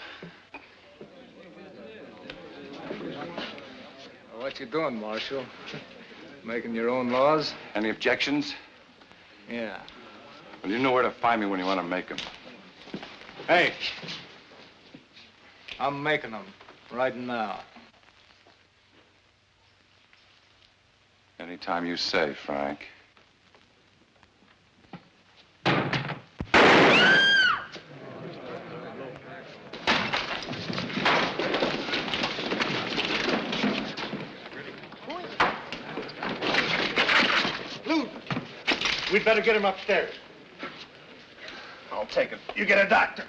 [SPEAKER 8] What you doing, Marshal? Making your own laws?
[SPEAKER 9] Any objections?
[SPEAKER 8] Yeah.
[SPEAKER 9] Well, you know where to find me when you want to make them.
[SPEAKER 8] Hey. I'm making them right now.
[SPEAKER 9] Anytime you say, Frank.
[SPEAKER 4] We'd better get him upstairs.
[SPEAKER 8] I'll take it. You get a doctor.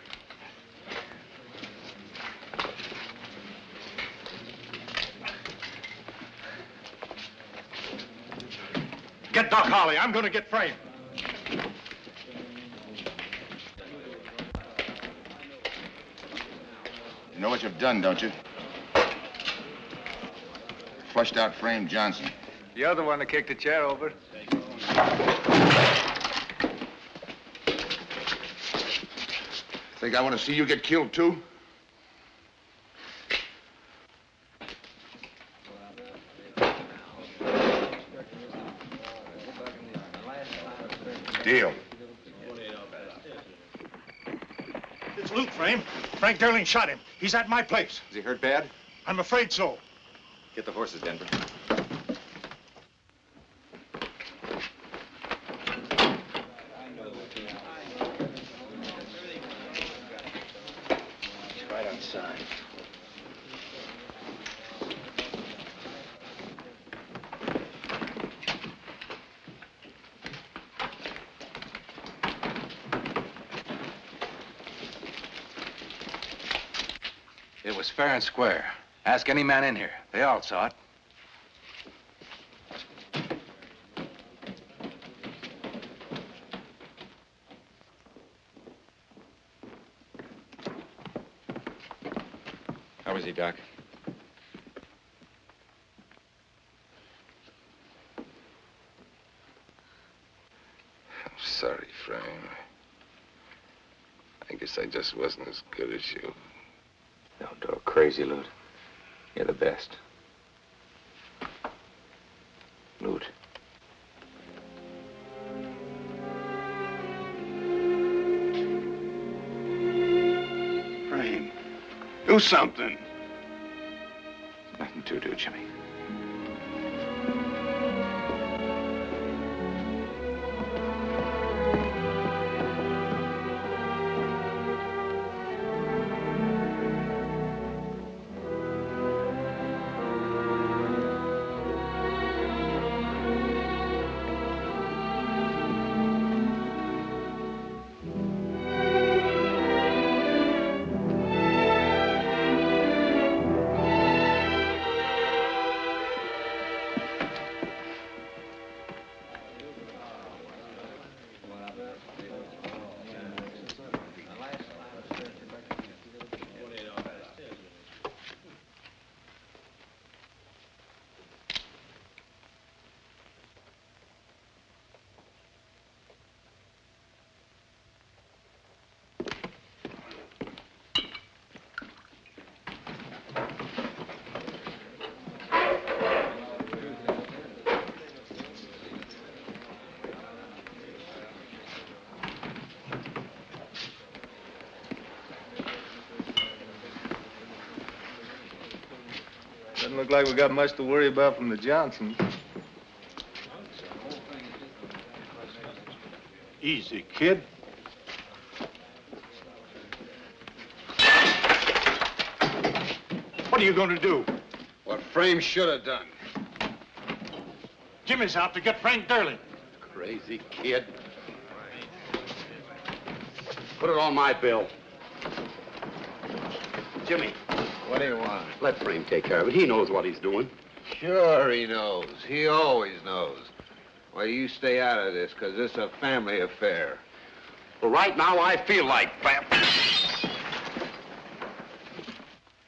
[SPEAKER 4] Get Doc Holly. I'm going to get Frame.
[SPEAKER 7] You know what you've done, don't you? Flushed out Frame Johnson.
[SPEAKER 8] You're the one that kicked the chair over.
[SPEAKER 7] Think I want to see you get killed, too? Deal.
[SPEAKER 4] It's Luke, Frame. Frank Derling shot him. He's at my place.
[SPEAKER 1] Is he hurt bad?
[SPEAKER 4] I'm afraid so.
[SPEAKER 1] Get the horses, Denver.
[SPEAKER 5] Right outside.
[SPEAKER 11] It was fair and square. Ask any man in here. They all saw it.
[SPEAKER 1] How was he, Doc?
[SPEAKER 19] I'm sorry, Frame. I guess I just wasn't as good as you.
[SPEAKER 1] Don't talk crazy, Lute. You're the best. Lute.
[SPEAKER 17] Frame, do something.
[SPEAKER 1] Nothing to do, Jimmy.
[SPEAKER 8] Doesn't look like we got much to worry about from the Johnsons.
[SPEAKER 4] Easy, kid. What are you going to do?
[SPEAKER 15] What Frame should have done.
[SPEAKER 4] Jimmy's out to get Frank Durling.
[SPEAKER 6] Crazy kid. Put it on my bill. Jimmy.
[SPEAKER 15] What do you want?
[SPEAKER 6] Let Frame take care of it. He knows what he's doing.
[SPEAKER 15] Sure he knows. He always knows. Why, you stay out of this, because this is a family affair.
[SPEAKER 6] Well, right now, I feel like...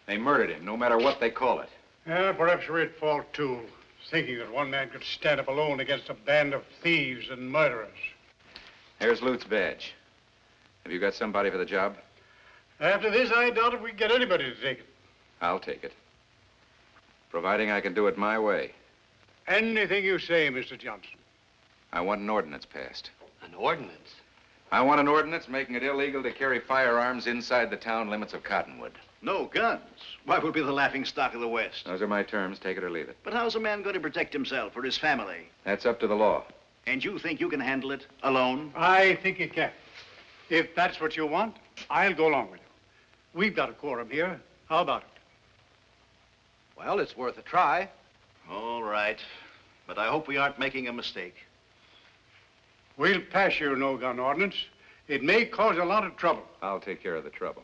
[SPEAKER 1] They murdered him, no matter what they call it.
[SPEAKER 4] Yeah, perhaps we're at fault, too. Thinking that one man could stand up alone against a band of thieves and murderers.
[SPEAKER 1] Here's Lute's badge. Have you got somebody for the job?
[SPEAKER 4] After this, I doubt if we can get anybody to take it.
[SPEAKER 1] I'll take it. Providing I can do it my way.
[SPEAKER 4] Anything you say, Mr. Johnson.
[SPEAKER 1] I want an ordinance passed.
[SPEAKER 5] An ordinance?
[SPEAKER 1] I want an ordinance making it illegal to carry firearms inside the town limits of Cottonwood.
[SPEAKER 3] No guns. Why, we'll be the laughing stock of the West.
[SPEAKER 1] Those are my terms. Take it or leave it.
[SPEAKER 3] But how's a man going to protect himself or his family?
[SPEAKER 1] That's up to the law.
[SPEAKER 3] And you think you can handle it alone?
[SPEAKER 4] I think you can. If that's what you want, I'll go along with you. We've got a quorum here. How about it?
[SPEAKER 3] Well, it's worth a try. All right. But I hope we aren't making a mistake.
[SPEAKER 4] We'll pass your no-gun ordinance. It may cause a lot of trouble.
[SPEAKER 1] I'll take care of the trouble.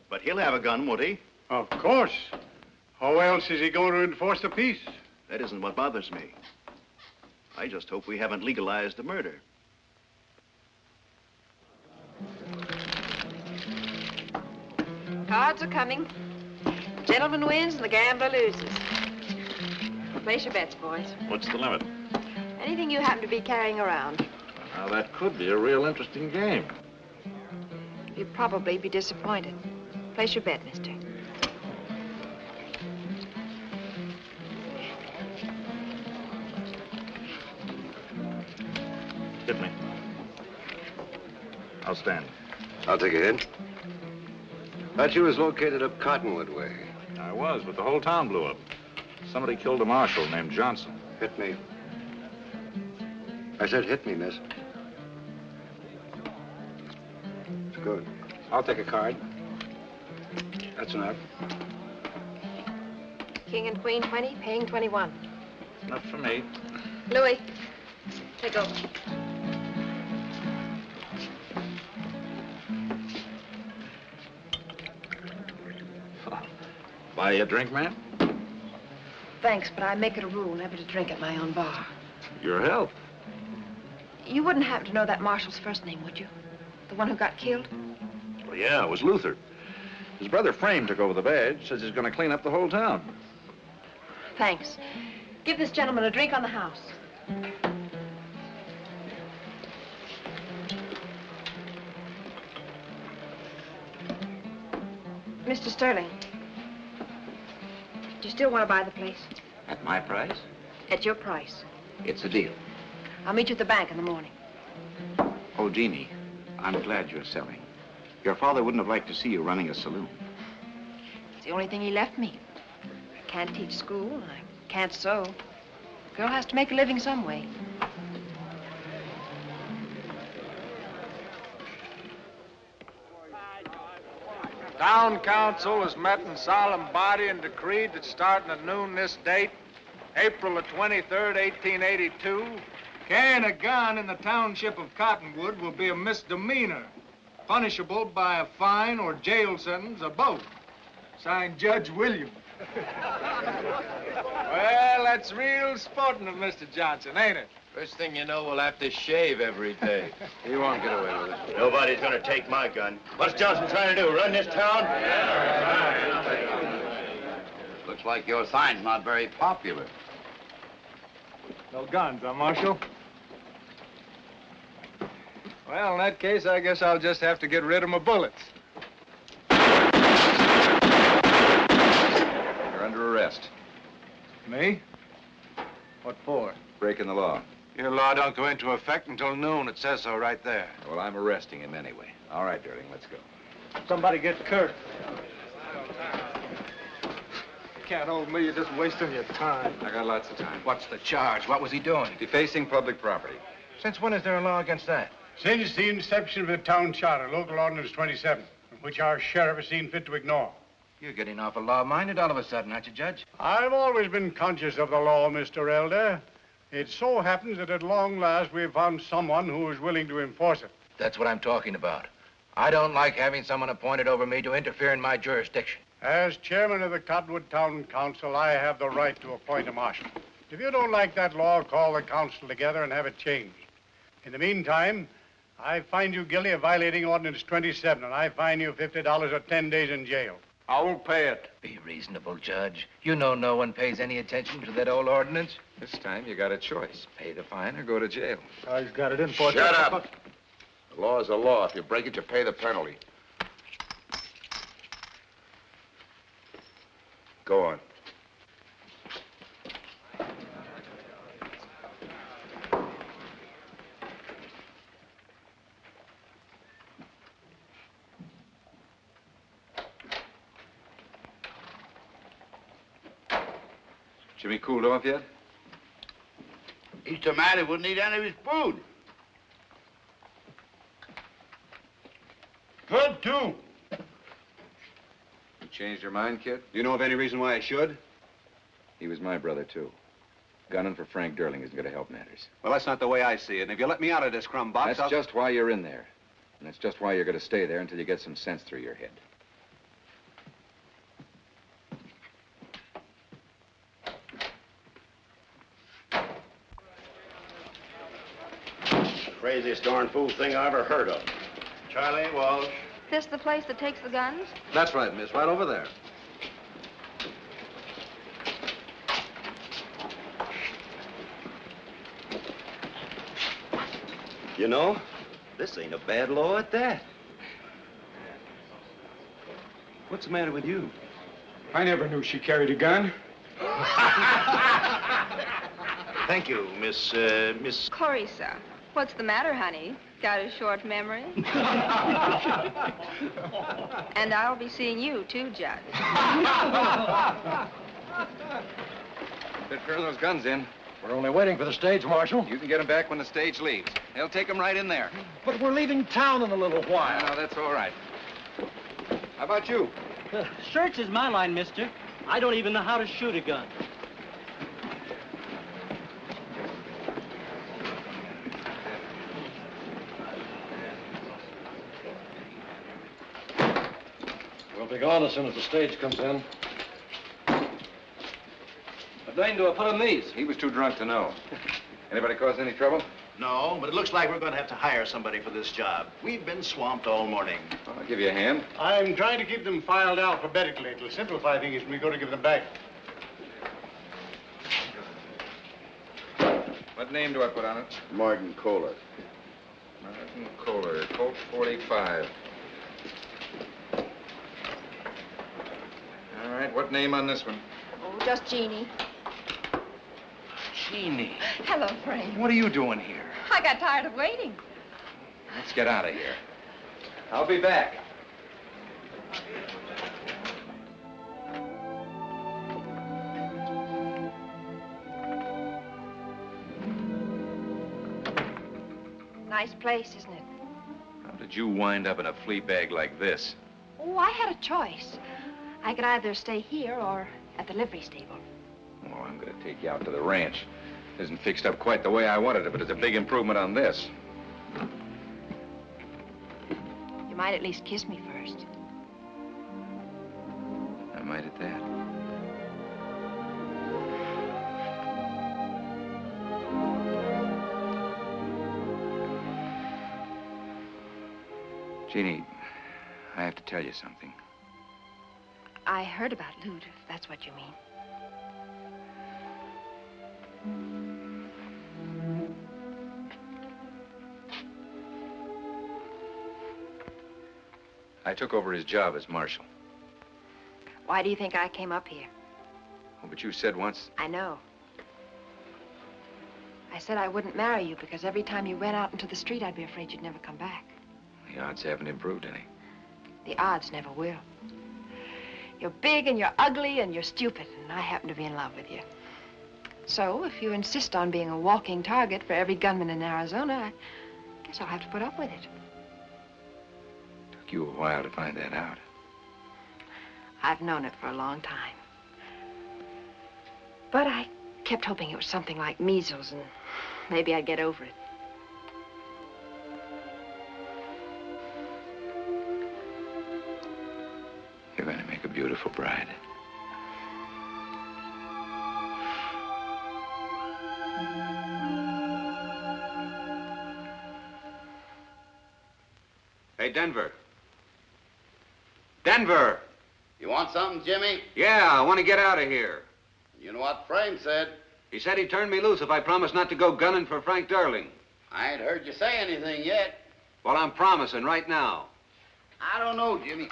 [SPEAKER 3] But he'll have a gun, won't he?
[SPEAKER 4] Of course. How else is he going to enforce the peace?
[SPEAKER 3] That isn't what bothers me. I just hope we haven't legalized the murder.
[SPEAKER 10] Cards are coming. The gentleman wins and the gambler loses. Place your bets, boys.
[SPEAKER 16] What's the limit?
[SPEAKER 10] Anything you happen to be carrying around.
[SPEAKER 16] Now, that could be a real interesting game.
[SPEAKER 10] You'd probably be disappointed. Place your bet, mister.
[SPEAKER 16] Hit me. I'll stand.
[SPEAKER 12] I'll take a hit. Thought you was located up Cottonwood way.
[SPEAKER 16] I was, but the whole town blew up. Somebody killed a marshal named Johnson.
[SPEAKER 12] Hit me. I said hit me, miss. It's good.
[SPEAKER 11] I'll take a card. That's enough.
[SPEAKER 10] King and queen 20, paying 21.
[SPEAKER 16] Enough for me.
[SPEAKER 10] Louis, take over.
[SPEAKER 16] Buy you a drink, man?
[SPEAKER 10] Thanks, but I make it a rule never to drink at my own bar.
[SPEAKER 16] Your health.
[SPEAKER 10] You wouldn't happen to know that marshal's first name, would you? The one who got killed?
[SPEAKER 16] Well, yeah, it was Luther. His brother Frame took over the badge, says he's going to clean up the whole town.
[SPEAKER 10] Thanks. Give this gentleman a drink on the house. Mr. Sterling, do you still want to buy the place?
[SPEAKER 11] At my price?
[SPEAKER 10] At your price.
[SPEAKER 11] It's a deal.
[SPEAKER 10] I'll meet you at the bank in the morning.
[SPEAKER 11] Oh, Jeannie, I'm glad you're selling. Your father wouldn't have liked to see you running a saloon.
[SPEAKER 10] It's the only thing he left me. I can't teach school, I can't sew. A girl has to make a living some way.
[SPEAKER 8] Town council has met in solemn body and decreed that starting at noon this date, April the 23rd, 1882, carrying a gun in the township of Cottonwood will be a misdemeanor, punishable by a fine or jail sentence or both. Signed, Judge William. Well, that's real sporting of Mr. Johnson, ain't it?
[SPEAKER 5] First thing you know, we'll have to shave every day.
[SPEAKER 11] He won't get away with it.
[SPEAKER 13] Nobody's gonna take my gun. What's Johnson trying to do, run this town?
[SPEAKER 6] Looks like your sign's not very popular.
[SPEAKER 8] No guns, huh, Marshal? Well, in that case, I guess I'll just have to get rid of my bullets.
[SPEAKER 1] You're under arrest.
[SPEAKER 8] Me? What for?
[SPEAKER 1] Breaking the law.
[SPEAKER 11] Your law don't go into effect until noon. It says so right there.
[SPEAKER 1] Well, I'm arresting him anyway. All right, Durling, let's go.
[SPEAKER 4] Somebody get Kurt.
[SPEAKER 8] You can't hold me. You're just wasting your time.
[SPEAKER 1] I got lots of time.
[SPEAKER 11] What's the charge? What was he doing?
[SPEAKER 1] Defacing public property.
[SPEAKER 11] Since when is there a law against that?
[SPEAKER 4] Since the inception of the town charter, Local Ordinance 27, which our sheriff has seen fit to ignore.
[SPEAKER 11] You're getting awful law-minded all of a sudden, aren't you, Judge?
[SPEAKER 4] I've always been conscious of the law, Mr. Elder. It so happens that at long last we've found someone who is willing to enforce it.
[SPEAKER 11] That's what I'm talking about. I don't like having someone appointed over me to interfere in my jurisdiction.
[SPEAKER 4] As chairman of the Cottonwood Town Council, I have the right to appoint a marshal. If you don't like that law, call the council together and have it changed. In the meantime, I find you guilty of violating Ordinance 27, and I fine you $50 or 10 days in jail.
[SPEAKER 8] I won't pay it.
[SPEAKER 11] Be reasonable, Judge. You know no one pays any attention to that old ordinance.
[SPEAKER 1] This time you got a choice. Pay the fine or go to jail.
[SPEAKER 8] He's got it in for
[SPEAKER 7] Shut up. The law is a law. If you break it, you pay the penalty. Go on.
[SPEAKER 1] Jimmy cooled off yet?
[SPEAKER 6] He's so mad he wouldn't eat any of his food.
[SPEAKER 13] Good, too.
[SPEAKER 1] You changed your mind, kid?
[SPEAKER 13] Do you know of any reason why I should?
[SPEAKER 1] He was my brother, too. Gunning for Frank Durling isn't going to help matters.
[SPEAKER 13] Well, that's not the way I see it. And if you let me out of this crumb box,
[SPEAKER 1] That's just why you're in there. And that's just why you're going to stay there until you get some sense through your head.
[SPEAKER 17] Craziest darn fool thing I ever heard of. Charlie Walsh.
[SPEAKER 10] This the place that takes the guns?
[SPEAKER 13] That's right, miss. Right over there.
[SPEAKER 17] You know, this ain't a bad law at that. What's the matter with you?
[SPEAKER 8] I never knew she carried a gun.
[SPEAKER 17] Thank you, Miss
[SPEAKER 10] Clarissa. What's the matter, honey? Got a short memory? And I'll be seeing you, too, Judge.
[SPEAKER 1] Better turn those guns in.
[SPEAKER 5] We're only waiting for the stage, Marshal.
[SPEAKER 1] You can get them back when the stage leaves. They'll take them right in there.
[SPEAKER 5] But we're leaving town in a little while.
[SPEAKER 1] No, that's all right. How about you?
[SPEAKER 3] Search is my line, mister. I don't even know how to shoot a gun.
[SPEAKER 5] We'll be gone as soon as the stage comes in.
[SPEAKER 1] What name do I put on these? He was too drunk to know. Anybody cause any trouble?
[SPEAKER 17] No, but it looks like we're going to have to hire somebody for this job. We've been swamped all morning.
[SPEAKER 1] Well, I'll give you a hand.
[SPEAKER 4] I'm trying to keep them filed alphabetically. It'll simplify things when we go to give them back.
[SPEAKER 1] What name do I put on it?
[SPEAKER 7] Martin Kohler.
[SPEAKER 1] Martin Kohler, Colt 45. All right, what name on this one?
[SPEAKER 10] Oh, just Jeannie.
[SPEAKER 1] Jeannie.
[SPEAKER 10] Hello, Frank.
[SPEAKER 1] What are you doing here?
[SPEAKER 10] I got tired of waiting.
[SPEAKER 1] Let's get out of here. I'll be back.
[SPEAKER 10] Nice place, isn't it?
[SPEAKER 1] How did you wind up in a flea bag like this?
[SPEAKER 10] Oh, I had a choice. I could either stay here or at the livery stable.
[SPEAKER 1] Oh, I'm going to take you out to the ranch. It isn't fixed up quite the way I wanted it, but it's a big improvement on this.
[SPEAKER 10] You might at least kiss me first.
[SPEAKER 1] I might at that. Jeannie, I have to tell you something.
[SPEAKER 10] I heard about loot, if that's what you mean.
[SPEAKER 1] I took over his job as marshal.
[SPEAKER 10] Why do you think I came up here?
[SPEAKER 1] Oh, but you said once...
[SPEAKER 10] I know. I said I wouldn't marry you because every time you went out into the street, I'd be afraid you'd never come back.
[SPEAKER 1] The odds haven't improved any.
[SPEAKER 10] The odds never will. You're big and you're ugly and you're stupid, and I happen to be in love with you. So, if you insist on being a walking target for every gunman in Arizona, I guess I'll have to put up with it.
[SPEAKER 1] Took you a while to find that out.
[SPEAKER 10] I've known it for a long time. But I kept hoping it was something like measles and maybe I'd get over it.
[SPEAKER 1] You're going to make a beautiful bride.
[SPEAKER 12] Hey, Denver. Denver!
[SPEAKER 6] You want something, Jimmy?
[SPEAKER 12] Yeah, I want to get out of here.
[SPEAKER 6] You know what Frame said.
[SPEAKER 12] He said he'd turn me loose if I promised not to go gunning for Frank Durling.
[SPEAKER 6] I ain't heard you say anything yet.
[SPEAKER 12] Well, I'm promising right now.
[SPEAKER 6] I don't know, Jimmy.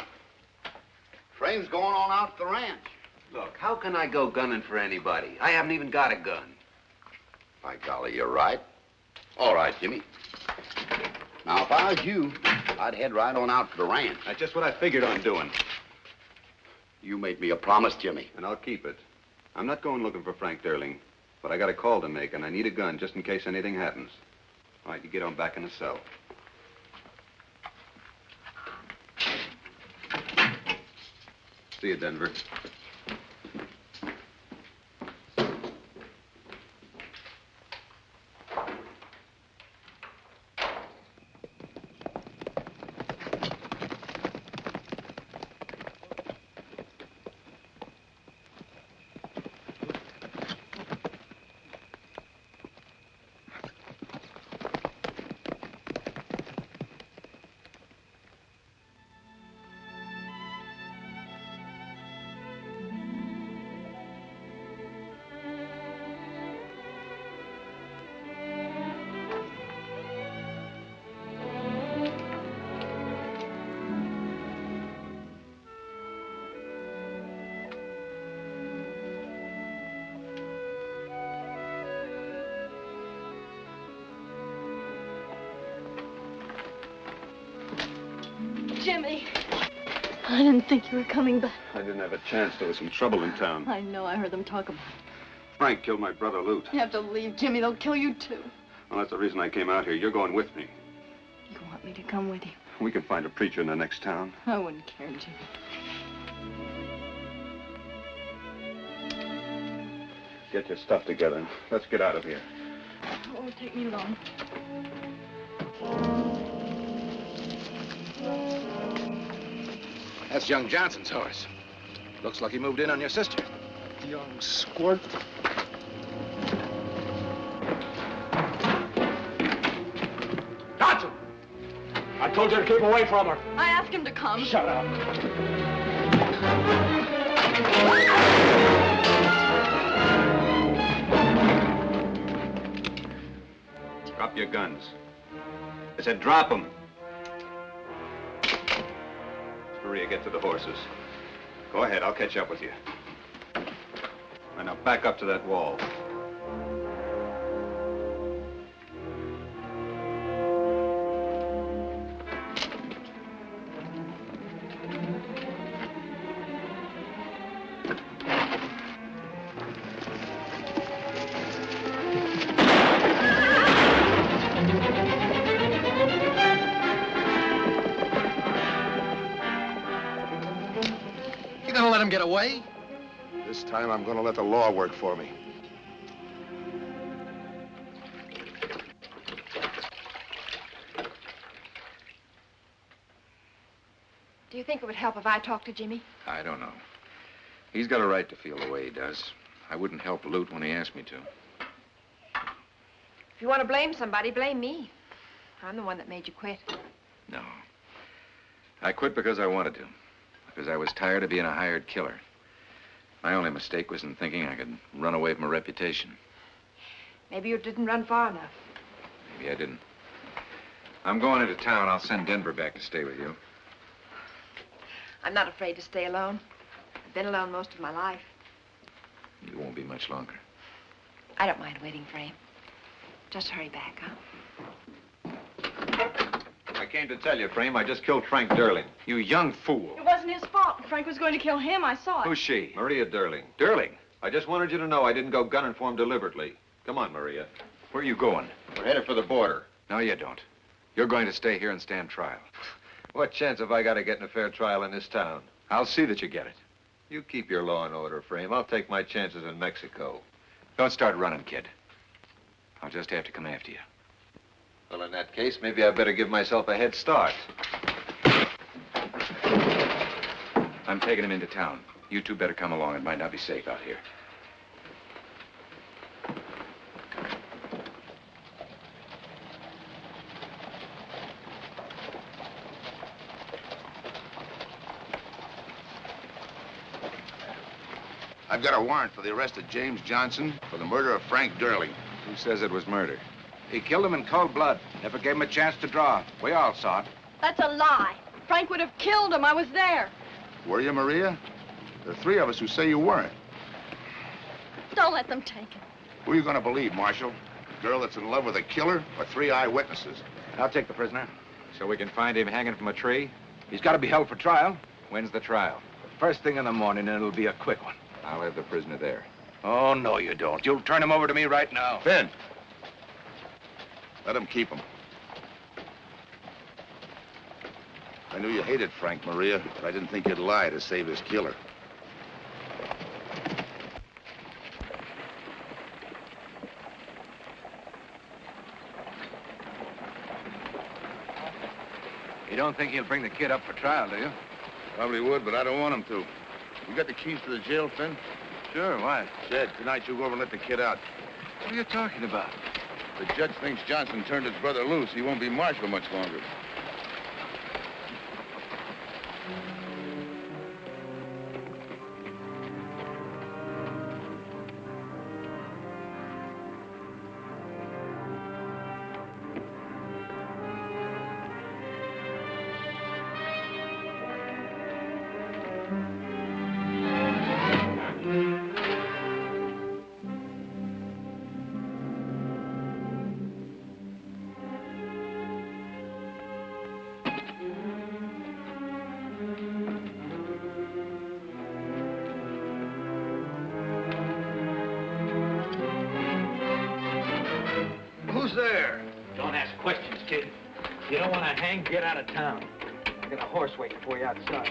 [SPEAKER 6] Frame's going on out to the ranch.
[SPEAKER 12] Look, how can I go gunning for anybody? I haven't even got a gun.
[SPEAKER 6] By golly, you're right. All right, Jimmy. Now, if I was you, I'd head right on out to the ranch.
[SPEAKER 12] That's just what I figured on doing.
[SPEAKER 6] You made me a promise, Jimmy.
[SPEAKER 12] And I'll keep it. I'm not going looking for Frank Durling, but I got a call to make, and I need a gun just in case anything happens. All right, you get on back in the cell. See you, Denver.
[SPEAKER 20] Jimmy, I didn't think you were coming back.
[SPEAKER 12] I didn't have a chance. There was some trouble in town.
[SPEAKER 20] I know, I heard them talk about it.
[SPEAKER 12] Frank killed my brother, Lute.
[SPEAKER 20] You have to leave, Jimmy. They'll kill you, too.
[SPEAKER 12] Well, that's the reason I came out here. You're going with me.
[SPEAKER 20] You want me to come with you?
[SPEAKER 12] We can find a preacher in the next town.
[SPEAKER 20] I wouldn't care, Jimmy.
[SPEAKER 12] Get your stuff together. Let's get out of here.
[SPEAKER 20] It won't take me long.
[SPEAKER 11] That's young Johnson's horse. Looks like he moved in on your sister.
[SPEAKER 4] Young squirt.
[SPEAKER 2] Johnson! I told you to keep away from her.
[SPEAKER 20] I asked him to come.
[SPEAKER 2] Shut up.
[SPEAKER 12] Drop your guns. I said drop them. Maria, get to the horses. Go ahead, I'll catch up with you. Right, now back up to that wall.
[SPEAKER 3] You gonna let him get away?
[SPEAKER 19] This time I'm gonna let the law work for me.
[SPEAKER 10] Do you think it would help if I talked to Jimmy?
[SPEAKER 1] I don't know. He's got a right to feel the way he does. I wouldn't help Lute when he asked me to.
[SPEAKER 10] If you want to blame somebody, blame me. I'm the one that made you quit.
[SPEAKER 1] No. I quit because I wanted to. Because I was tired of being a hired killer. My only mistake was in thinking I could run away from a reputation.
[SPEAKER 10] Maybe you didn't run far enough.
[SPEAKER 1] Maybe I didn't. I'm going into town. I'll send Denver back to stay with you.
[SPEAKER 10] I'm not afraid to stay alone. I've been alone most of my life.
[SPEAKER 1] You won't be much longer.
[SPEAKER 10] I don't mind waiting for him. Just hurry back, huh?
[SPEAKER 12] I came to tell you, Frame, I just killed Frank Durling.
[SPEAKER 1] You young fool.
[SPEAKER 20] It wasn't his fault. Frank was going to kill him. I saw it.
[SPEAKER 1] Who's she?
[SPEAKER 12] Maria Durling.
[SPEAKER 1] Durling?
[SPEAKER 12] I just wanted you to know I didn't go gunning for him deliberately. Come on, Maria.
[SPEAKER 1] Where are you going?
[SPEAKER 12] We're headed for the border.
[SPEAKER 1] No, you don't. You're going to stay here and stand trial.
[SPEAKER 12] What chance have I got of getting a fair trial in this town?
[SPEAKER 1] I'll see that you get it.
[SPEAKER 15] You keep your law and order, Frame. I'll take my chances in Mexico.
[SPEAKER 1] Don't start running, kid. I'll just have to come after you.
[SPEAKER 15] Well, in that case, maybe I better give myself a head start.
[SPEAKER 1] I'm taking him into town. You two better come along. It might not be safe out here.
[SPEAKER 19] I've got a warrant for the arrest of James Johnson for the murder of Frank Durling.
[SPEAKER 1] Who says it was murder?
[SPEAKER 11] He killed him in cold blood. Never gave him a chance to draw. We all saw it.
[SPEAKER 20] That's a lie. Frank would have killed him. I was there.
[SPEAKER 19] Were you, Maria? There are three of us who say you weren't.
[SPEAKER 20] Don't let them take him.
[SPEAKER 19] Who are you going to believe, Marshal? A girl that's in love with a killer or three eyewitnesses?
[SPEAKER 11] I'll take the prisoner.
[SPEAKER 1] So we can find him hanging from a tree?
[SPEAKER 11] He's got to be held for trial.
[SPEAKER 1] When's the trial?
[SPEAKER 11] First thing in the morning, and it'll be a quick one.
[SPEAKER 1] I'll have the prisoner there.
[SPEAKER 11] Oh, no, you don't. You'll turn him over to me right now.
[SPEAKER 19] Finn. Let him keep him. I knew you hated Frank, Maria, but I didn't think you'd lie to save his killer.
[SPEAKER 11] You don't think he'll bring the kid up for trial, do you?
[SPEAKER 19] Probably would, but I don't want him to. You got the keys to the jail, Finn?
[SPEAKER 11] Sure, why?
[SPEAKER 19] Jed, tonight you go over and let the kid out.
[SPEAKER 11] What are you talking about?
[SPEAKER 19] The judge thinks Johnson turned his brother loose. He won't be marshal much longer.
[SPEAKER 5] Who's there?
[SPEAKER 8] Don't ask questions, kid. You don't want to hang, get out of town. I got a horse waiting for you outside.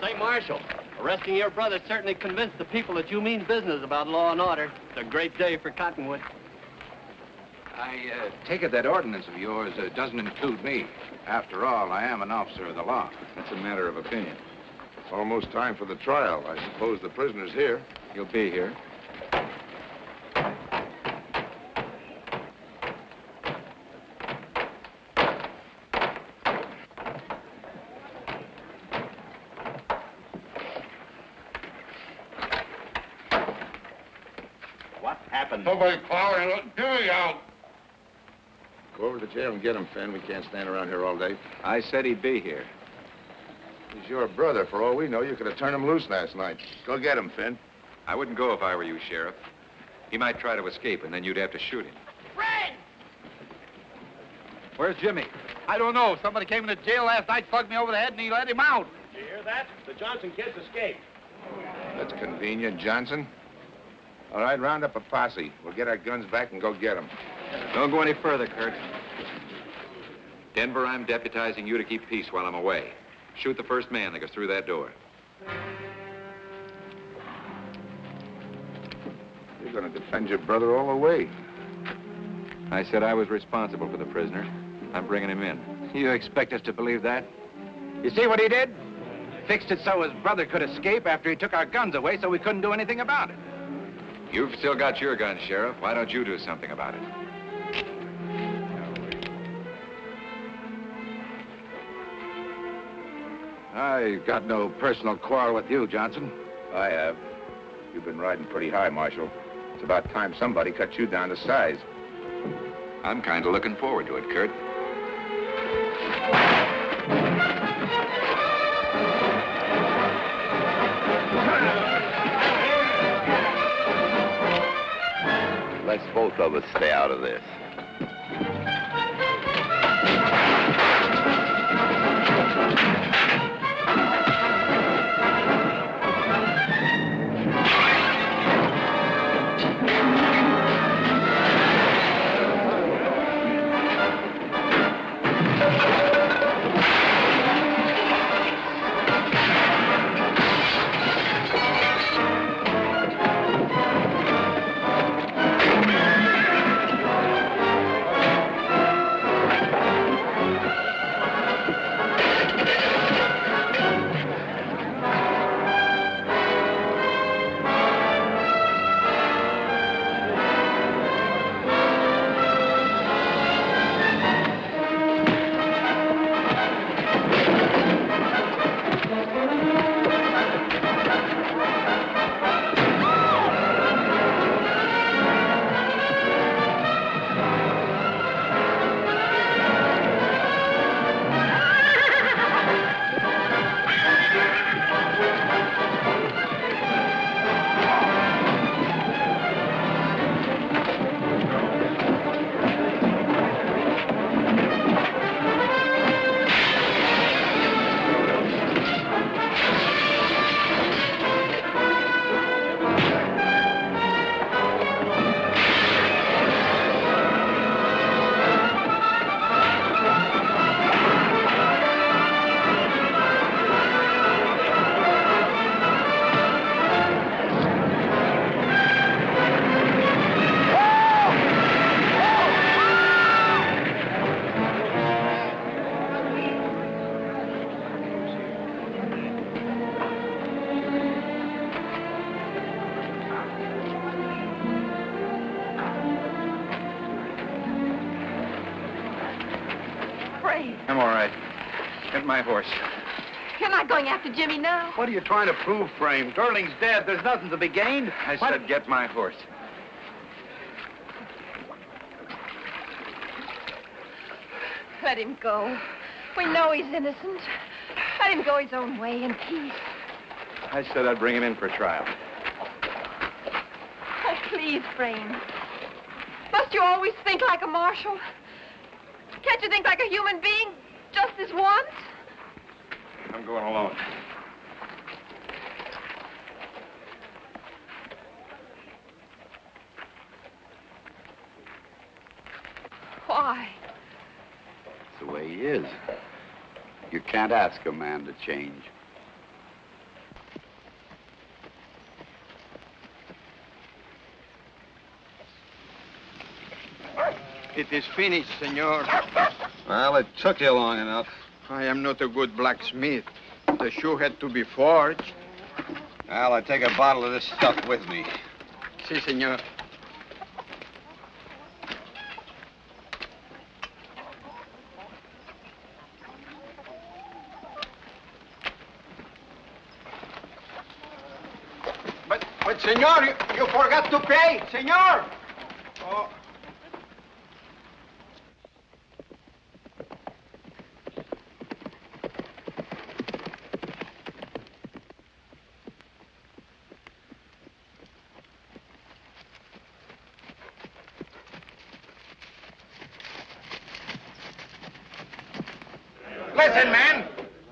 [SPEAKER 13] Say, Marshal, arresting your brother certainly convinced the people that you mean business about law and order. It's a great day for Cottonwood.
[SPEAKER 11] I take it that ordinance of yours doesn't include me. After all, I am an officer of the law.
[SPEAKER 1] That's a matter of opinion.
[SPEAKER 19] It's almost time for the trial. I suppose the prisoner's here.
[SPEAKER 1] He'll be here.
[SPEAKER 17] What happened?
[SPEAKER 19] Nobody following. Look, Dewey out. Go over to the jail and get him, Finn. We can't stand around here all day.
[SPEAKER 1] I said he'd be here.
[SPEAKER 19] He's your brother. For all we know, you could have turned him loose last night. Go get him, Finn.
[SPEAKER 1] I wouldn't go if I were you, Sheriff. He might try to escape, and then you'd have to shoot him.
[SPEAKER 20] Fred!
[SPEAKER 11] Where's Jimmy? I don't know. Somebody came into jail last night, slugged me over the head, and he let him out.
[SPEAKER 17] Did you hear that? The Johnson kids escaped.
[SPEAKER 19] That's convenient, Johnson. All right, round up a posse. We'll get our guns back and go get him.
[SPEAKER 1] Don't go any further, Kurt. Denver, I'm deputizing you to keep peace while I'm away. Shoot the first man that goes through that door.
[SPEAKER 19] You're going to defend your brother all the way.
[SPEAKER 1] I said I was responsible for the prisoner. I'm bringing him in.
[SPEAKER 11] You expect us to believe that? You see what he did? Fixed it so his brother could escape after he took our guns away so we couldn't do anything about it.
[SPEAKER 1] You've still got your gun, Sheriff. Why don't you do something about it?
[SPEAKER 16] I got no personal quarrel with you, Johnson.
[SPEAKER 19] I have. You've been riding pretty high, Marshal. It's about time somebody cut you down to size.
[SPEAKER 1] I'm kind of looking forward to it, Kurt.
[SPEAKER 6] Let's both of us stay out of this.
[SPEAKER 10] I'm
[SPEAKER 16] all right. Get my horse.
[SPEAKER 10] You're not going after Jimmy now.
[SPEAKER 4] What are you trying to prove, Frame? Durling's dead. There's nothing to be gained.
[SPEAKER 16] I said get my horse.
[SPEAKER 10] Let him go. We know he's innocent. Let him go his own way in peace.
[SPEAKER 16] I said I'd bring him in for trial.
[SPEAKER 10] Oh, please, Frame. Must you always think like a marshal? Can't you think like a human being just this once?
[SPEAKER 16] I'm going alone.
[SPEAKER 10] Why?
[SPEAKER 6] It's the way he is. You can't ask a man to change.
[SPEAKER 5] It is finished, senor.
[SPEAKER 12] Well, it took you long enough.
[SPEAKER 5] I am not a good blacksmith. The shoe had to be forged.
[SPEAKER 12] Well, I take a bottle of this stuff with me.
[SPEAKER 5] Si, senor. But, senor, you forgot to pay, senor. Oh.
[SPEAKER 11] Listen, man.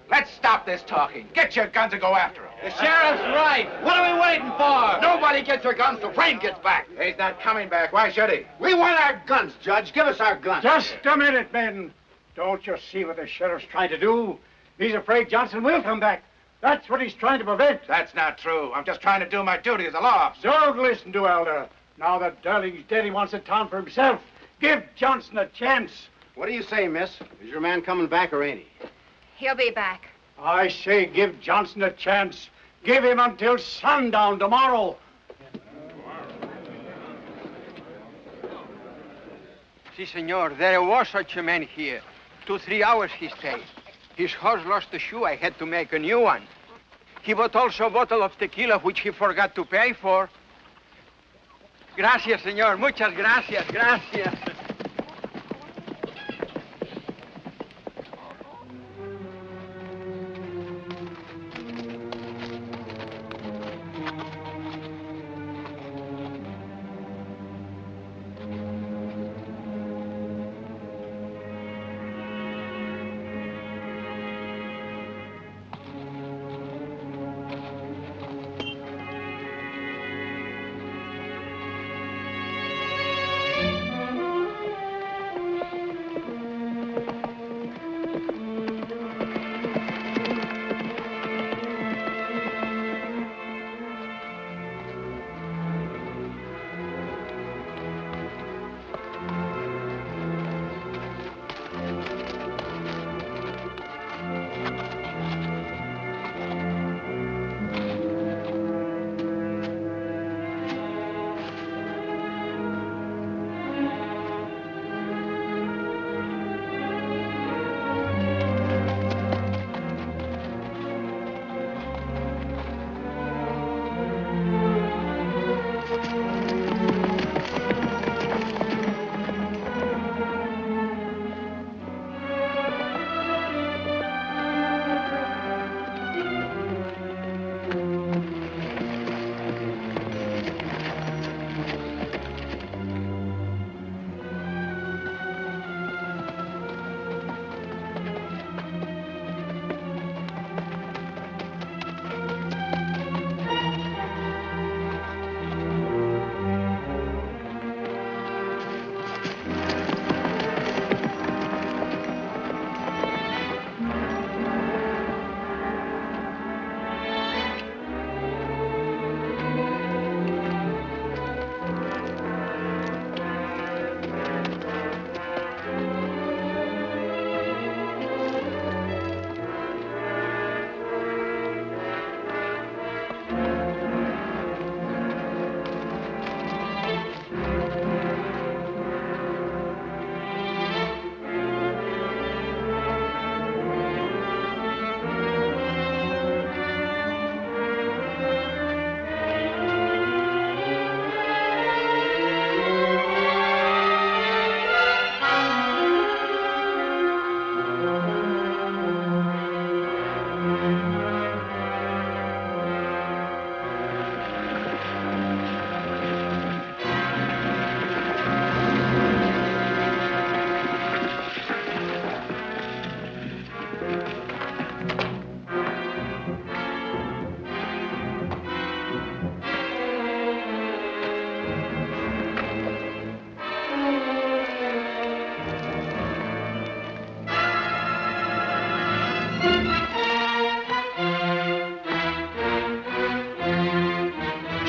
[SPEAKER 11] Let's stop this talking. Get your guns and go after him.
[SPEAKER 13] The sheriff's right. What are we waiting for?
[SPEAKER 11] Nobody gets their guns till Frame gets back.
[SPEAKER 16] He's not coming back. Why should he?
[SPEAKER 13] We want our guns, Judge. Give us our guns.
[SPEAKER 4] Just a minute, men. Don't you see what the sheriff's trying to do? He's afraid Johnson will come back. That's what he's trying to prevent.
[SPEAKER 16] That's not true. I'm just trying to do my duty as a law officer.
[SPEAKER 4] Don't listen to Elder. Now that Durling's dead, he wants the town for himself. Give Johnson a chance.
[SPEAKER 13] What do you say, miss? Is your man coming back or ain't he?
[SPEAKER 10] He'll be back.
[SPEAKER 4] I say give Johnson a chance. Give him until sundown tomorrow.
[SPEAKER 5] Si, senor. There was such a man here. 2-3 hours he stayed. His horse lost a shoe. I had to make a new one. He bought also a bottle of tequila, which he forgot to pay for. Gracias, señor. Muchas gracias. Gracias.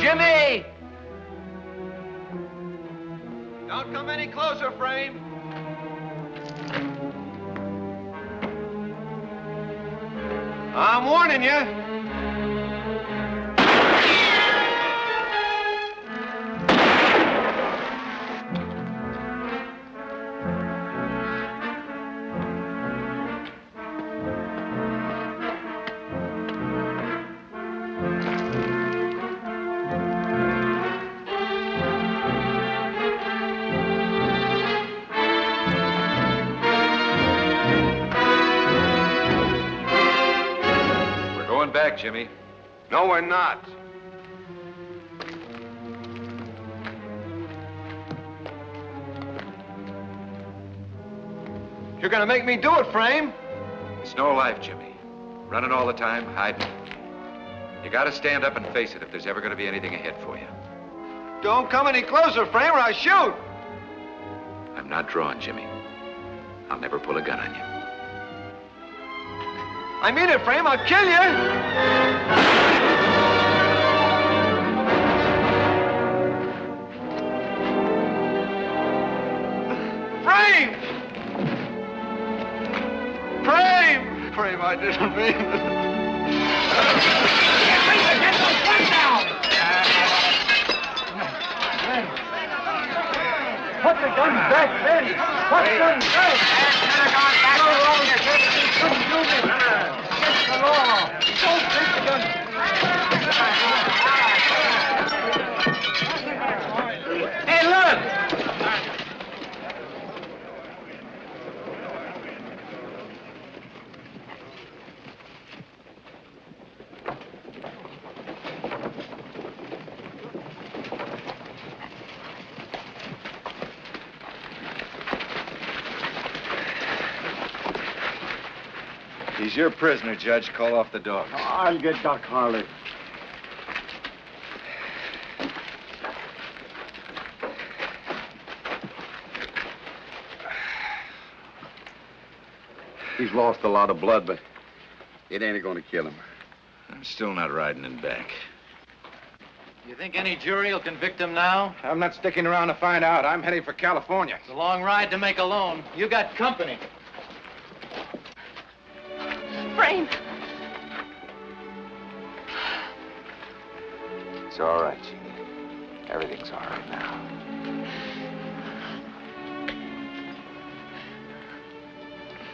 [SPEAKER 5] Jimmy! Don't come any closer, Frame. I'm warning you.
[SPEAKER 1] Back, Jimmy.
[SPEAKER 15] No, we're not.
[SPEAKER 5] You're gonna make me do it, Frame.
[SPEAKER 1] It's no life, Jimmy. Running all the time, hiding. You gotta stand up and face it if there's ever gonna be anything ahead for you.
[SPEAKER 5] Don't come any closer, Frame, or I'll shoot.
[SPEAKER 1] I'm not drawing, Jimmy. I'll never pull a gun on you.
[SPEAKER 5] I mean it, Frame. I'll kill you. Frame! Frame! Frame, I didn't mean it. Get those guns down!
[SPEAKER 2] Put the guns back, Ben. Put the guns back. You couldn't do this. Against the law. Don't take the guns. Hey, look!
[SPEAKER 1] He's your prisoner, Judge. Call off the dogs.
[SPEAKER 4] I'll get Doc Harley.
[SPEAKER 6] He's lost a lot of blood, but it ain't going to kill him.
[SPEAKER 1] I'm still not riding him back.
[SPEAKER 17] You think any jury will convict him now?
[SPEAKER 11] I'm not sticking around to find out. I'm heading for California.
[SPEAKER 17] It's a long ride to make alone. You got company.
[SPEAKER 20] Frame.
[SPEAKER 1] It's all right, Jeannie. Everything's all right now.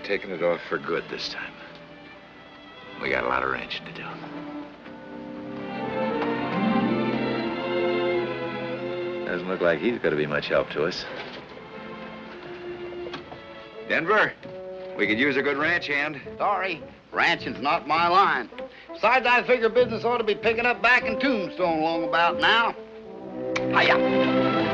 [SPEAKER 1] Taking it off for good this time. We got a lot of ranching to do. Doesn't look like he's going to be much help to us. Denver, we could use a good ranch hand.
[SPEAKER 6] Sorry, ranching's not my line. Besides, I figure business ought to be picking up back in Tombstone long about now. Hiya!